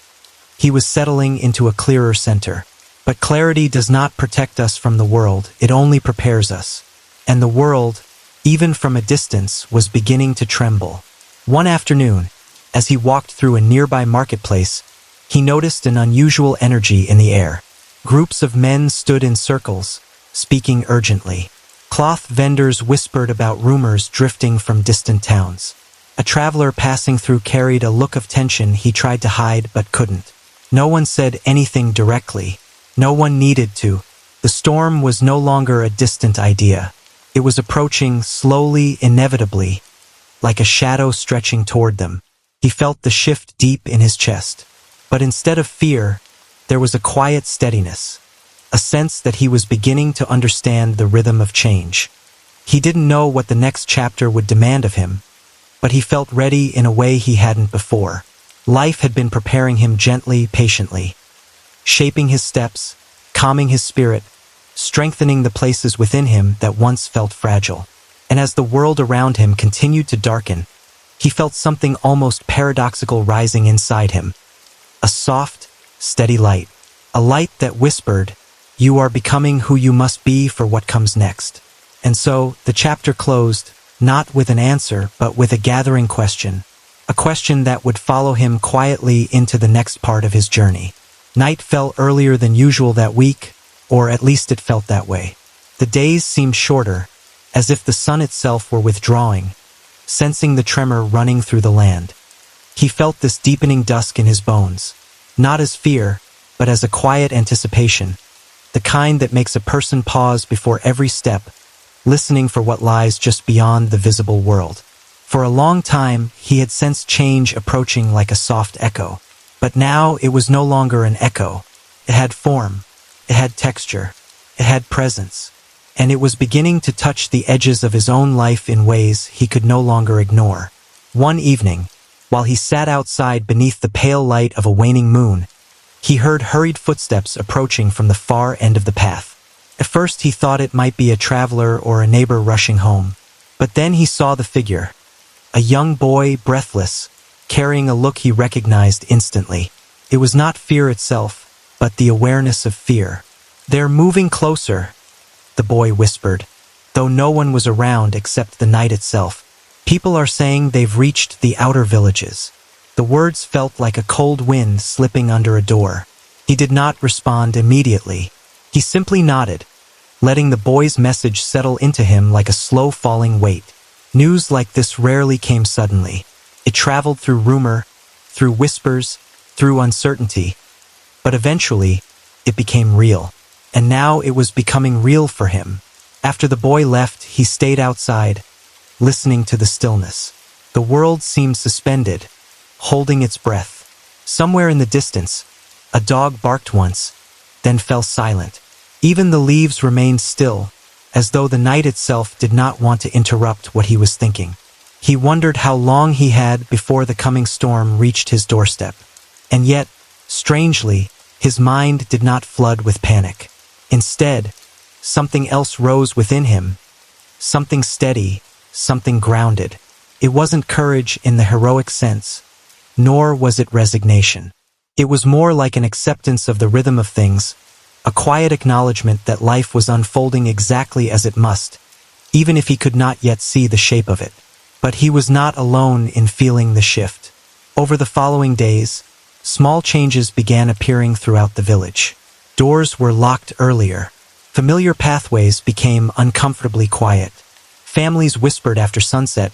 He was settling into a clearer center. But clarity does not protect us from the world, it only prepares us. And the world, even from a distance, was beginning to tremble. One afternoon, As he walked through a nearby marketplace, he noticed an unusual energy in the air. Groups of men stood in circles, speaking urgently. Cloth vendors whispered about rumors drifting from distant towns. A traveler passing through carried a look of tension he tried to hide but couldn't. No one said anything directly. No one needed to. The storm was no longer a distant idea. It was approaching slowly, inevitably, like a shadow stretching toward them. He felt the shift deep in his chest. But instead of fear, there was a quiet steadiness, a sense that he was beginning to understand the rhythm of change. He didn't know what the next chapter would demand of him, but he felt ready in a way he hadn't before. Life had been preparing him gently, patiently, shaping his steps, calming his spirit, strengthening the places within him that once felt fragile. And as the world around him continued to darken, he felt something almost paradoxical rising inside him. A soft, steady light. A light that whispered, "You are becoming who you must be for what comes next." And so, the chapter closed, not with an answer, but with a gathering question. A question that would follow him quietly into the next part of his journey. Night fell earlier than usual that week, or at least it felt that way. The days seemed shorter, as if the sun itself were withdrawing, sensing the tremor running through the land. He felt this deepening dusk in his bones, not as fear, but as a quiet anticipation, the kind that makes a person pause before every step, listening for what lies just beyond the visible world. For a long time, he had sensed change approaching like a soft echo. But now it was no longer an echo. It had form, it had texture, it had presence, and it was beginning to touch the edges of his own life in ways he could no longer ignore. One evening, while he sat outside beneath the pale light of a waning moon, he heard hurried footsteps approaching from the far end of the path. At first he thought it might be a traveler or a neighbor rushing home. But then he saw the figure. A young boy, breathless, carrying a look he recognized instantly. It was not fear itself, but the awareness of fear. "They're moving closer," the boy whispered, though no one was around except the night itself. "People are saying they've reached the outer villages." The words felt like a cold wind slipping under a door. He did not respond immediately. He simply nodded, letting the boy's message settle into him like a slow-falling weight. News like this rarely came suddenly. It traveled through rumor, through whispers, through uncertainty. But eventually, it became real. And now it was becoming real for him. After the boy left, he stayed outside, listening to the stillness. The world seemed suspended, holding its breath. Somewhere in the distance, a dog barked once, then fell silent. Even the leaves remained still, as though the night itself did not want to interrupt what he was thinking. He wondered how long he had before the coming storm reached his doorstep. And yet, strangely, his mind did not flood with panic. Instead, something else rose within him, something steady, something grounded. It wasn't courage in the heroic sense, nor was it resignation. It was more like an acceptance of the rhythm of things, a quiet acknowledgement that life was unfolding exactly as it must, even if he could not yet see the shape of it. But he was not alone in feeling the shift. Over the following days, small changes began appearing throughout the village. Doors were locked earlier. Familiar pathways became uncomfortably quiet. Families whispered after sunset,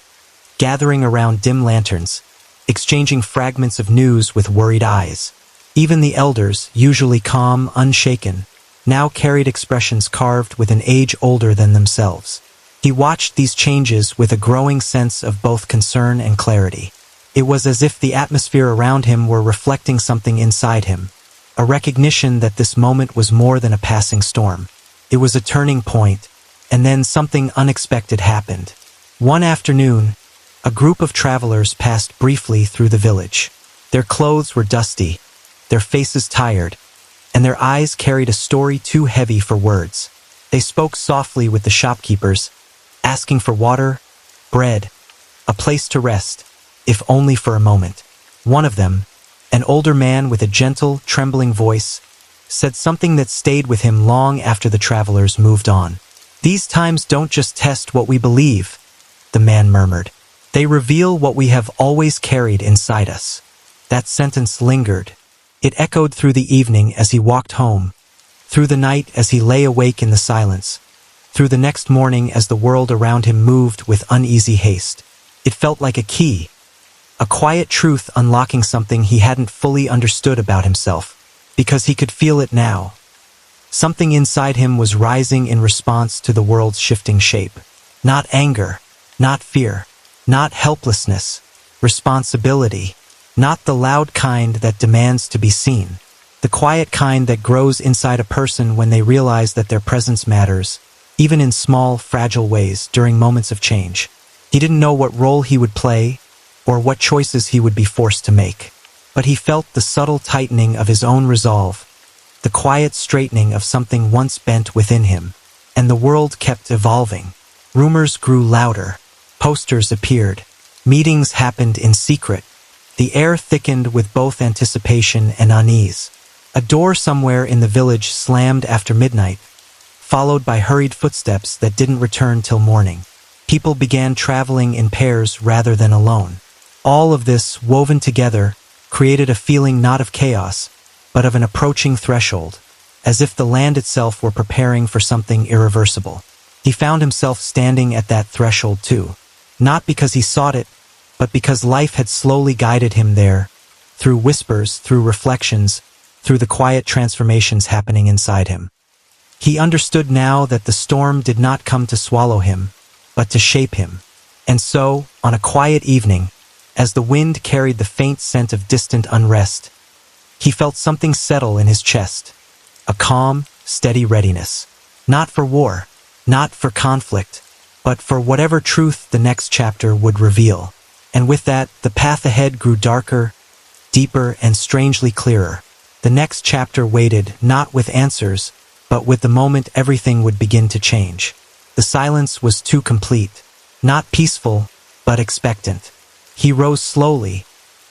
gathering around dim lanterns, exchanging fragments of news with worried eyes. Even the elders, usually calm, unshaken, now carried expressions carved with an age older than themselves. He watched these changes with a growing sense of both concern and clarity. It was as if the atmosphere around him were reflecting something inside him, a recognition that this moment was more than a passing storm. It was a turning point, and then something unexpected happened. One afternoon, a group of travelers passed briefly through the village. Their clothes were dusty, their faces tired, and their eyes carried a story too heavy for words. They spoke softly with the shopkeepers, asking for water, bread, a place to rest, if only for a moment. One of them, an older man with a gentle, trembling voice, said something that stayed with him long after the travelers moved on. "These times don't just test what we believe," the man murmured. They reveal what we have always carried inside us. That sentence lingered. It echoed through the evening as he walked home, through the night as he lay awake in the silence, through the next morning as the world around him moved with uneasy haste. It felt like a key, a quiet truth unlocking something he hadn't fully understood about himself, because he could feel it now. Something inside him was rising in response to the world's shifting shape. Not anger, not fear, not helplessness, responsibility, not the loud kind that demands to be seen. The quiet kind that grows inside a person when they realize that their presence matters, even in small, fragile ways during moments of change. He didn't know what role he would play or what choices he would be forced to make, but he felt the subtle tightening of his own resolve, the quiet straightening of something once bent within him. And the world kept evolving. Rumors grew louder, posters appeared, meetings happened in secret. The air thickened with both anticipation and unease. A door somewhere in the village slammed after midnight, followed by hurried footsteps that didn't return till morning. People began traveling in pairs rather than alone. All of this, woven together, created a feeling not of chaos, but of an approaching threshold, as if the land itself were preparing for something irreversible. He found himself standing at that threshold too, not because he sought it, but because life had slowly guided him there, through whispers, through reflections, through the quiet transformations happening inside him. He understood now that the storm did not come to swallow him, but to shape him. And so, on a quiet evening, as the wind carried the faint scent of distant unrest, he felt something settle in his chest, a calm, steady readiness. Not for war, not for conflict, but for whatever truth the next chapter would reveal. And with that, the path ahead grew darker, deeper, and strangely clearer. The next chapter waited, not with answers, but with the moment everything would begin to change. The silence was too complete, not peaceful, but expectant. He rose slowly,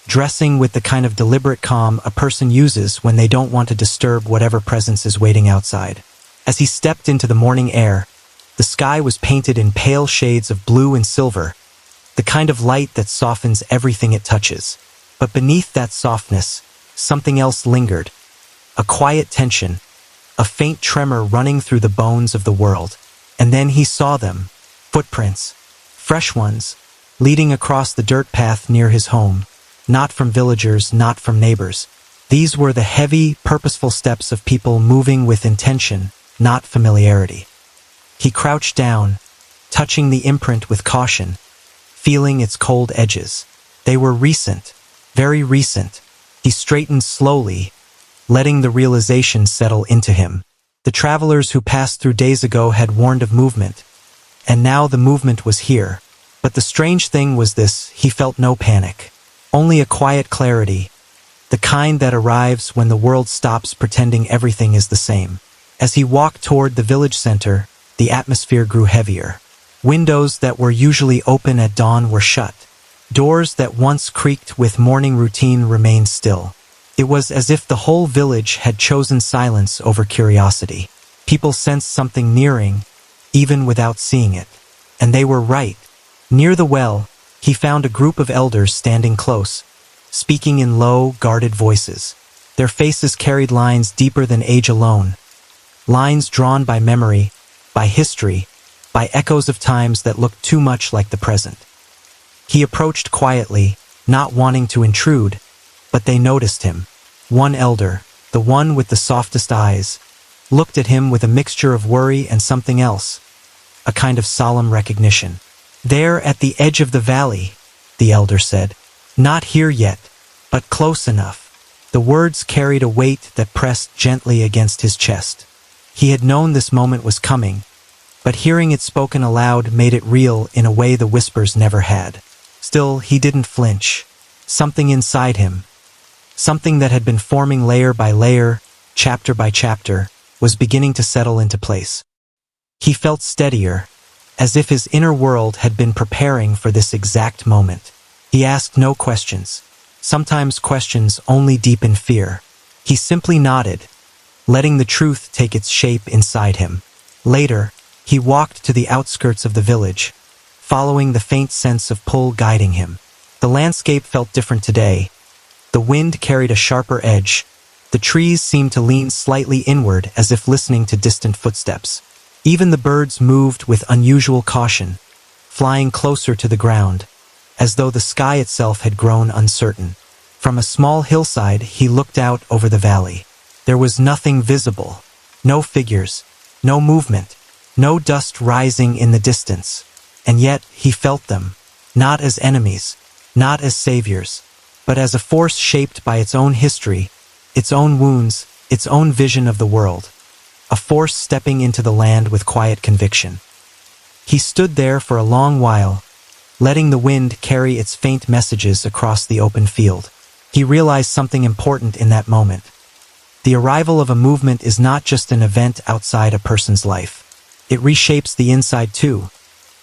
dressing with the kind of deliberate calm a person uses when they don't want to disturb whatever presence is waiting outside. As he stepped into the morning air, the sky was painted in pale shades of blue and silver, the kind of light that softens everything it touches. But beneath that softness, something else lingered, a quiet tension, a faint tremor running through the bones of the world. And then he saw them, footprints, fresh ones, leading across the dirt path near his home, not from villagers, not from neighbors. These were the heavy, purposeful steps of people moving with intention, not familiarity. He crouched down, touching the imprint with caution, feeling its cold edges. They were recent, very recent. He straightened slowly, letting the realization settle into him. The travelers who passed through days ago had warned of movement, and now the movement was here. But the strange thing was this: he felt no panic, only a quiet clarity, the kind that arrives when the world stops pretending everything is the same. As he walked toward the village center, the atmosphere grew heavier. Windows that were usually open at dawn were shut. Doors that once creaked with morning routine remained still. It was as if the whole village had chosen silence over curiosity. People sensed something nearing, even without seeing it. And they were right. Near the well, he found a group of elders standing close, speaking in low, guarded voices. Their faces carried lines deeper than age alone, lines drawn by memory, by history, by echoes of times that looked too much like the present. He approached quietly, not wanting to intrude, but they noticed him. One elder, the one with the softest eyes, looked at him with a mixture of worry and something else, a kind of solemn recognition. "There at the edge of the valley," the elder said. "Not here yet, but close enough." The words carried a weight that pressed gently against his chest. He had known this moment was coming, but hearing it spoken aloud made it real in a way the whispers never had. Still, he didn't flinch. Something inside him, something that had been forming layer by layer, chapter by chapter, was beginning to settle into place. He felt steadier, as if his inner world had been preparing for this exact moment. He asked no questions. Sometimes questions only deepen fear. He simply nodded, letting the truth take its shape inside him. Later, he walked to the outskirts of the village, following the faint sense of pull guiding him. The landscape felt different today. The wind carried a sharper edge. The trees seemed to lean slightly inward as if listening to distant footsteps. Even the birds moved with unusual caution, flying closer to the ground, as though the sky itself had grown uncertain. From a small hillside, he looked out over the valley. There was nothing visible, no figures, no movement, no dust rising in the distance. And yet he felt them, not as enemies, not as saviors, but as a force shaped by its own history, its own wounds, its own vision of the world. A force stepping into the land with quiet conviction. He stood there for a long while, letting the wind carry its faint messages across the open field. He realized something important in that moment. The arrival of a movement is not just an event outside a person's life. It reshapes the inside too.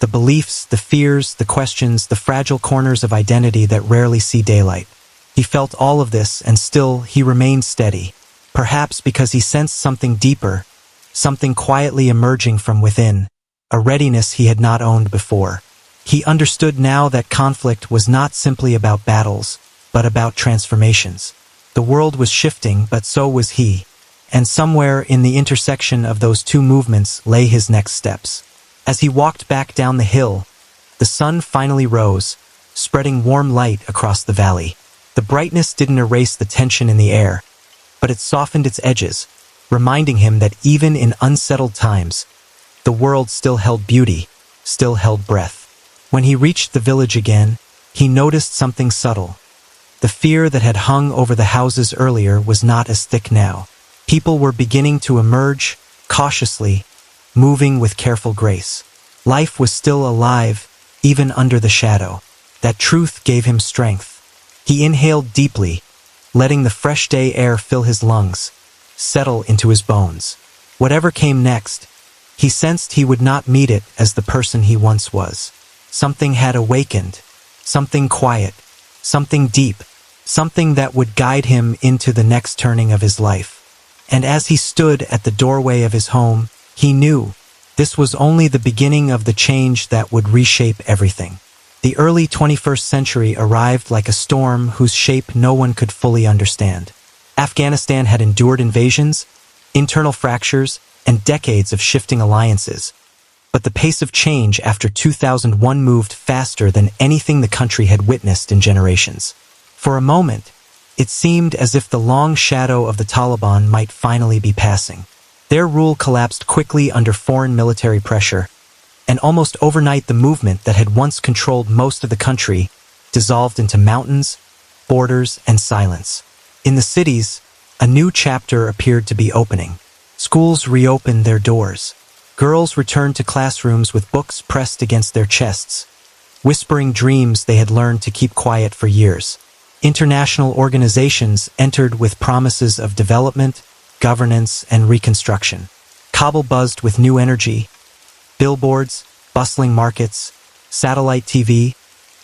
The beliefs, the fears, the questions, the fragile corners of identity that rarely see daylight. He felt all of this, and still he remained steady, perhaps because he sensed something deeper, something quietly emerging from within, a readiness he had not owned before. He understood now that conflict was not simply about battles, but about transformations. The world was shifting, but so was he, and somewhere in the intersection of those two movements lay his next steps. As he walked back down the hill, the sun finally rose, spreading warm light across the valley. The brightness didn't erase the tension in the air, but it softened its edges, reminding him that even in unsettled times, the world still held beauty, still held breath. When he reached the village again, he noticed something subtle. The fear that had hung over the houses earlier was not as thick now. People were beginning to emerge, cautiously, moving with careful grace. Life was still alive, even under the shadow. That truth gave him strength. He inhaled deeply, letting the fresh day air fill his lungs, settle into his bones. Whatever came next, he sensed he would not meet it as the person he once was. Something had awakened, something quiet, something deep, something that would guide him into the next turning of his life. And as he stood at the doorway of his home, he knew this was only the beginning of the change that would reshape everything. The early 21st century arrived like a storm whose shape no one could fully understand. Afghanistan had endured invasions, internal fractures, and decades of shifting alliances. But the pace of change after 2001 moved faster than anything the country had witnessed in generations. For a moment, it seemed as if the long shadow of the Taliban might finally be passing. Their rule collapsed quickly under foreign military pressure, and almost overnight the movement that had once controlled most of the country dissolved into mountains, borders, and silence. In the cities, a new chapter appeared to be opening. Schools reopened their doors. Girls returned to classrooms with books pressed against their chests, whispering dreams they had learned to keep quiet for years. International organizations entered with promises of development, governance, and reconstruction. Kabul buzzed with new energy, billboards, bustling markets, satellite TV,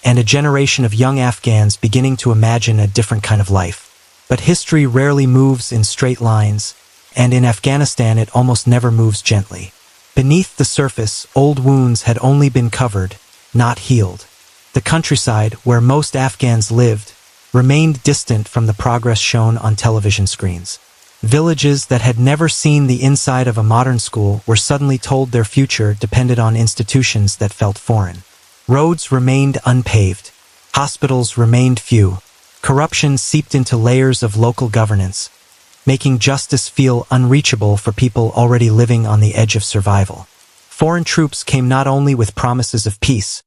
and a generation of young Afghans beginning to imagine a different kind of life. But history rarely moves in straight lines, and in Afghanistan it almost never moves gently. Beneath the surface, old wounds had only been covered, not healed. The countryside, where most Afghans lived, remained distant from the progress shown on television screens. Villages that had never seen the inside of a modern school were suddenly told their future depended on institutions that felt foreign. Roads remained unpaved. Hospitals remained few. Corruption seeped into layers of local governance, making justice feel unreachable for people already living on the edge of survival. Foreign troops came not only with promises of peace,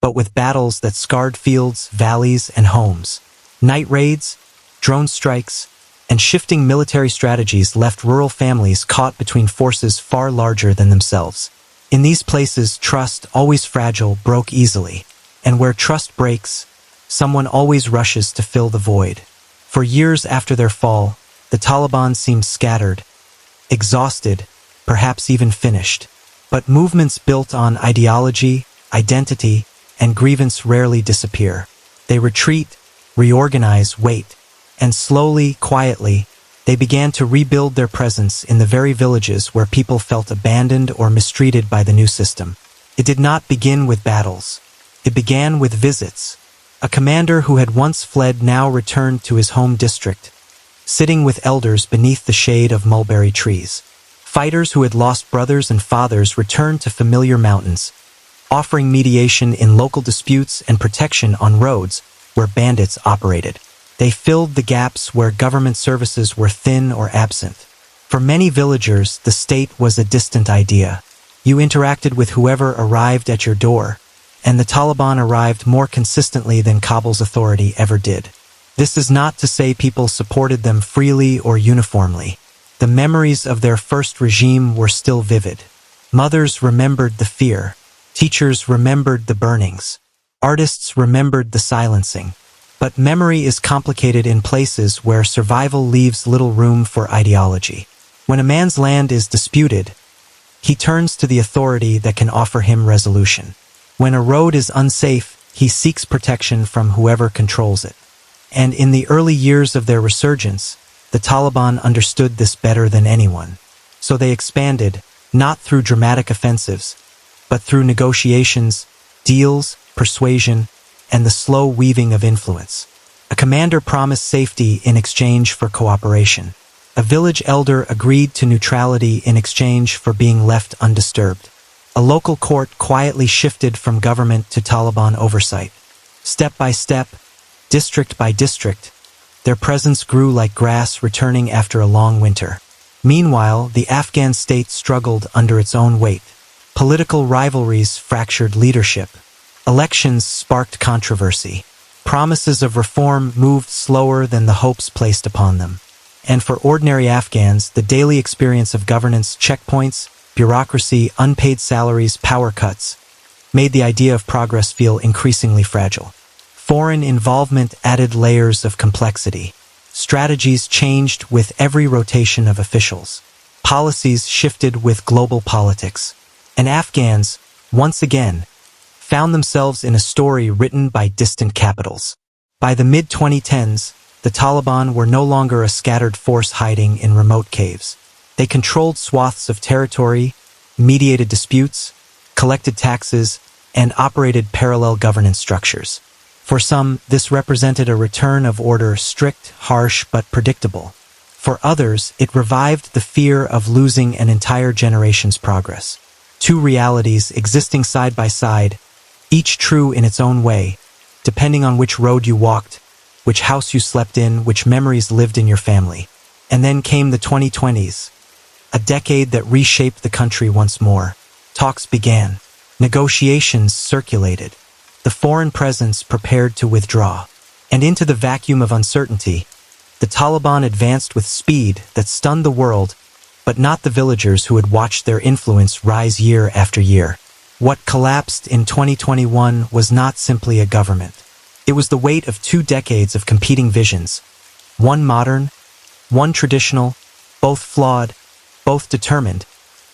but with battles that scarred fields, valleys, and homes. Night raids, drone strikes, and shifting military strategies left rural families caught between forces far larger than themselves. In these places, trust, always fragile, broke easily. And where trust breaks, someone always rushes to fill the void. For years after their fall, the Taliban seemed scattered, exhausted, perhaps even finished. But movements built on ideology, identity, and grievance rarely disappear. They retreat, reorganize, wait, and slowly, quietly, they began to rebuild their presence in the very villages where people felt abandoned or mistreated by the new system. It did not begin with battles. It began with visits. A commander who had once fled now returned to his home district, sitting with elders beneath the shade of mulberry trees. Fighters who had lost brothers and fathers returned to familiar mountains, offering mediation in local disputes and protection on roads where bandits operated. They filled the gaps where government services were thin or absent. For many villagers, the state was a distant idea. You interacted with whoever arrived at your door, and the Taliban arrived more consistently than Kabul's authority ever did. This is not to say people supported them freely or uniformly. The memories of their first regime were still vivid. Mothers remembered the fear. Teachers remembered the burnings. Artists remembered the silencing. But memory is complicated in places where survival leaves little room for ideology. When a man's land is disputed, he turns to the authority that can offer him resolution. When a road is unsafe, he seeks protection from whoever controls it. And in the early years of their resurgence, the Taliban understood this better than anyone. So they expanded, not through dramatic offensives, but through negotiations, deals, persuasion, and the slow weaving of influence. A commander promised safety in exchange for cooperation. A village elder agreed to neutrality in exchange for being left undisturbed. A local court quietly shifted from government to Taliban oversight. Step by step, district by district, their presence grew like grass returning after a long winter. Meanwhile, the Afghan state struggled under its own weight. Political rivalries fractured leadership. Elections sparked controversy. Promises of reform moved slower than the hopes placed upon them. And for ordinary Afghans, the daily experience of governance, checkpoints, bureaucracy, unpaid salaries, power cuts, made the idea of progress feel increasingly fragile. Foreign involvement added layers of complexity. Strategies changed with every rotation of officials. Policies shifted with global politics. And Afghans, once again, found themselves in a story written by distant capitals. By the mid-2010s, the Taliban were no longer a scattered force hiding in remote caves. They controlled swaths of territory, mediated disputes, collected taxes, and operated parallel governance structures. For some, this represented a return of order, strict, harsh, but predictable. For others, it revived the fear of losing an entire generation's progress. Two realities existing side by side, each true in its own way, depending on which road you walked, which house you slept in, which memories lived in your family. And then came the 2020s, a decade that reshaped the country once more. Talks began. Negotiations circulated. The foreign presence prepared to withdraw. And into the vacuum of uncertainty, the Taliban advanced with speed that stunned the world, but not the villagers who had watched their influence rise year after year. What collapsed in 2021 was not simply a government. It was the weight of 2 decades of competing visions. One modern, one traditional, both flawed, both determined,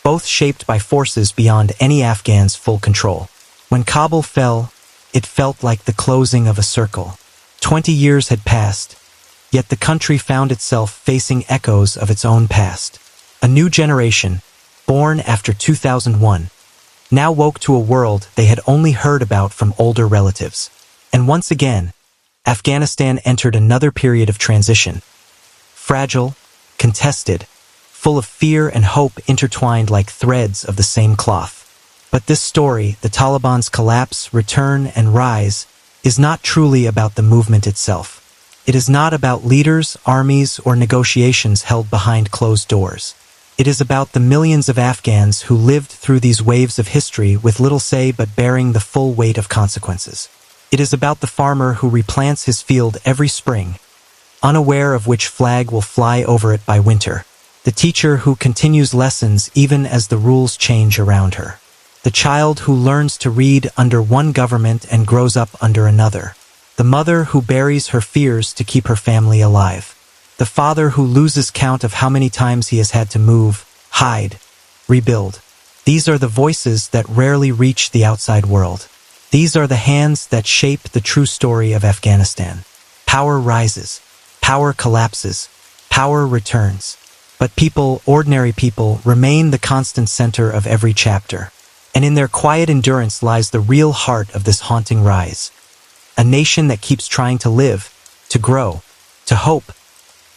both shaped by forces beyond any Afghan's full control. When Kabul fell, it felt like the closing of a circle. 20 years had passed, yet the country found itself facing echoes of its own past. A new generation, born after 2001, now woke to a world they had only heard about from older relatives. And once again, Afghanistan entered another period of transition. Fragile, contested, full of fear and hope intertwined like threads of the same cloth. But this story, the Taliban's collapse, return, and rise, is not truly about the movement itself. It is not about leaders, armies, or negotiations held behind closed doors. It is about the millions of Afghans who lived through these waves of history with little say but bearing the full weight of consequences. It is about the farmer who replants his field every spring, unaware of which flag will fly over it by winter. The teacher who continues lessons even as the rules change around her. The child who learns to read under one government and grows up under another. The mother who buries her fears to keep her family alive. The father who loses count of how many times he has had to move, hide, rebuild. These are the voices that rarely reach the outside world. These are the hands that shape the true story of Afghanistan. Power rises, power collapses, power returns. But people, ordinary people, remain the constant center of every chapter. And in their quiet endurance lies the real heart of this haunting rise. A nation that keeps trying to live, to grow, to hope,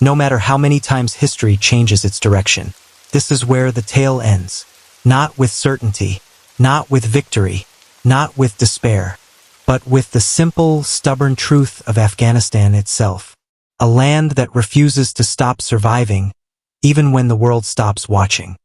no matter how many times history changes its direction. This is where the tale ends. Not with certainty, not with victory, not with despair, but with the simple, stubborn truth of Afghanistan itself. A land that refuses to stop surviving, even when the world stops watching.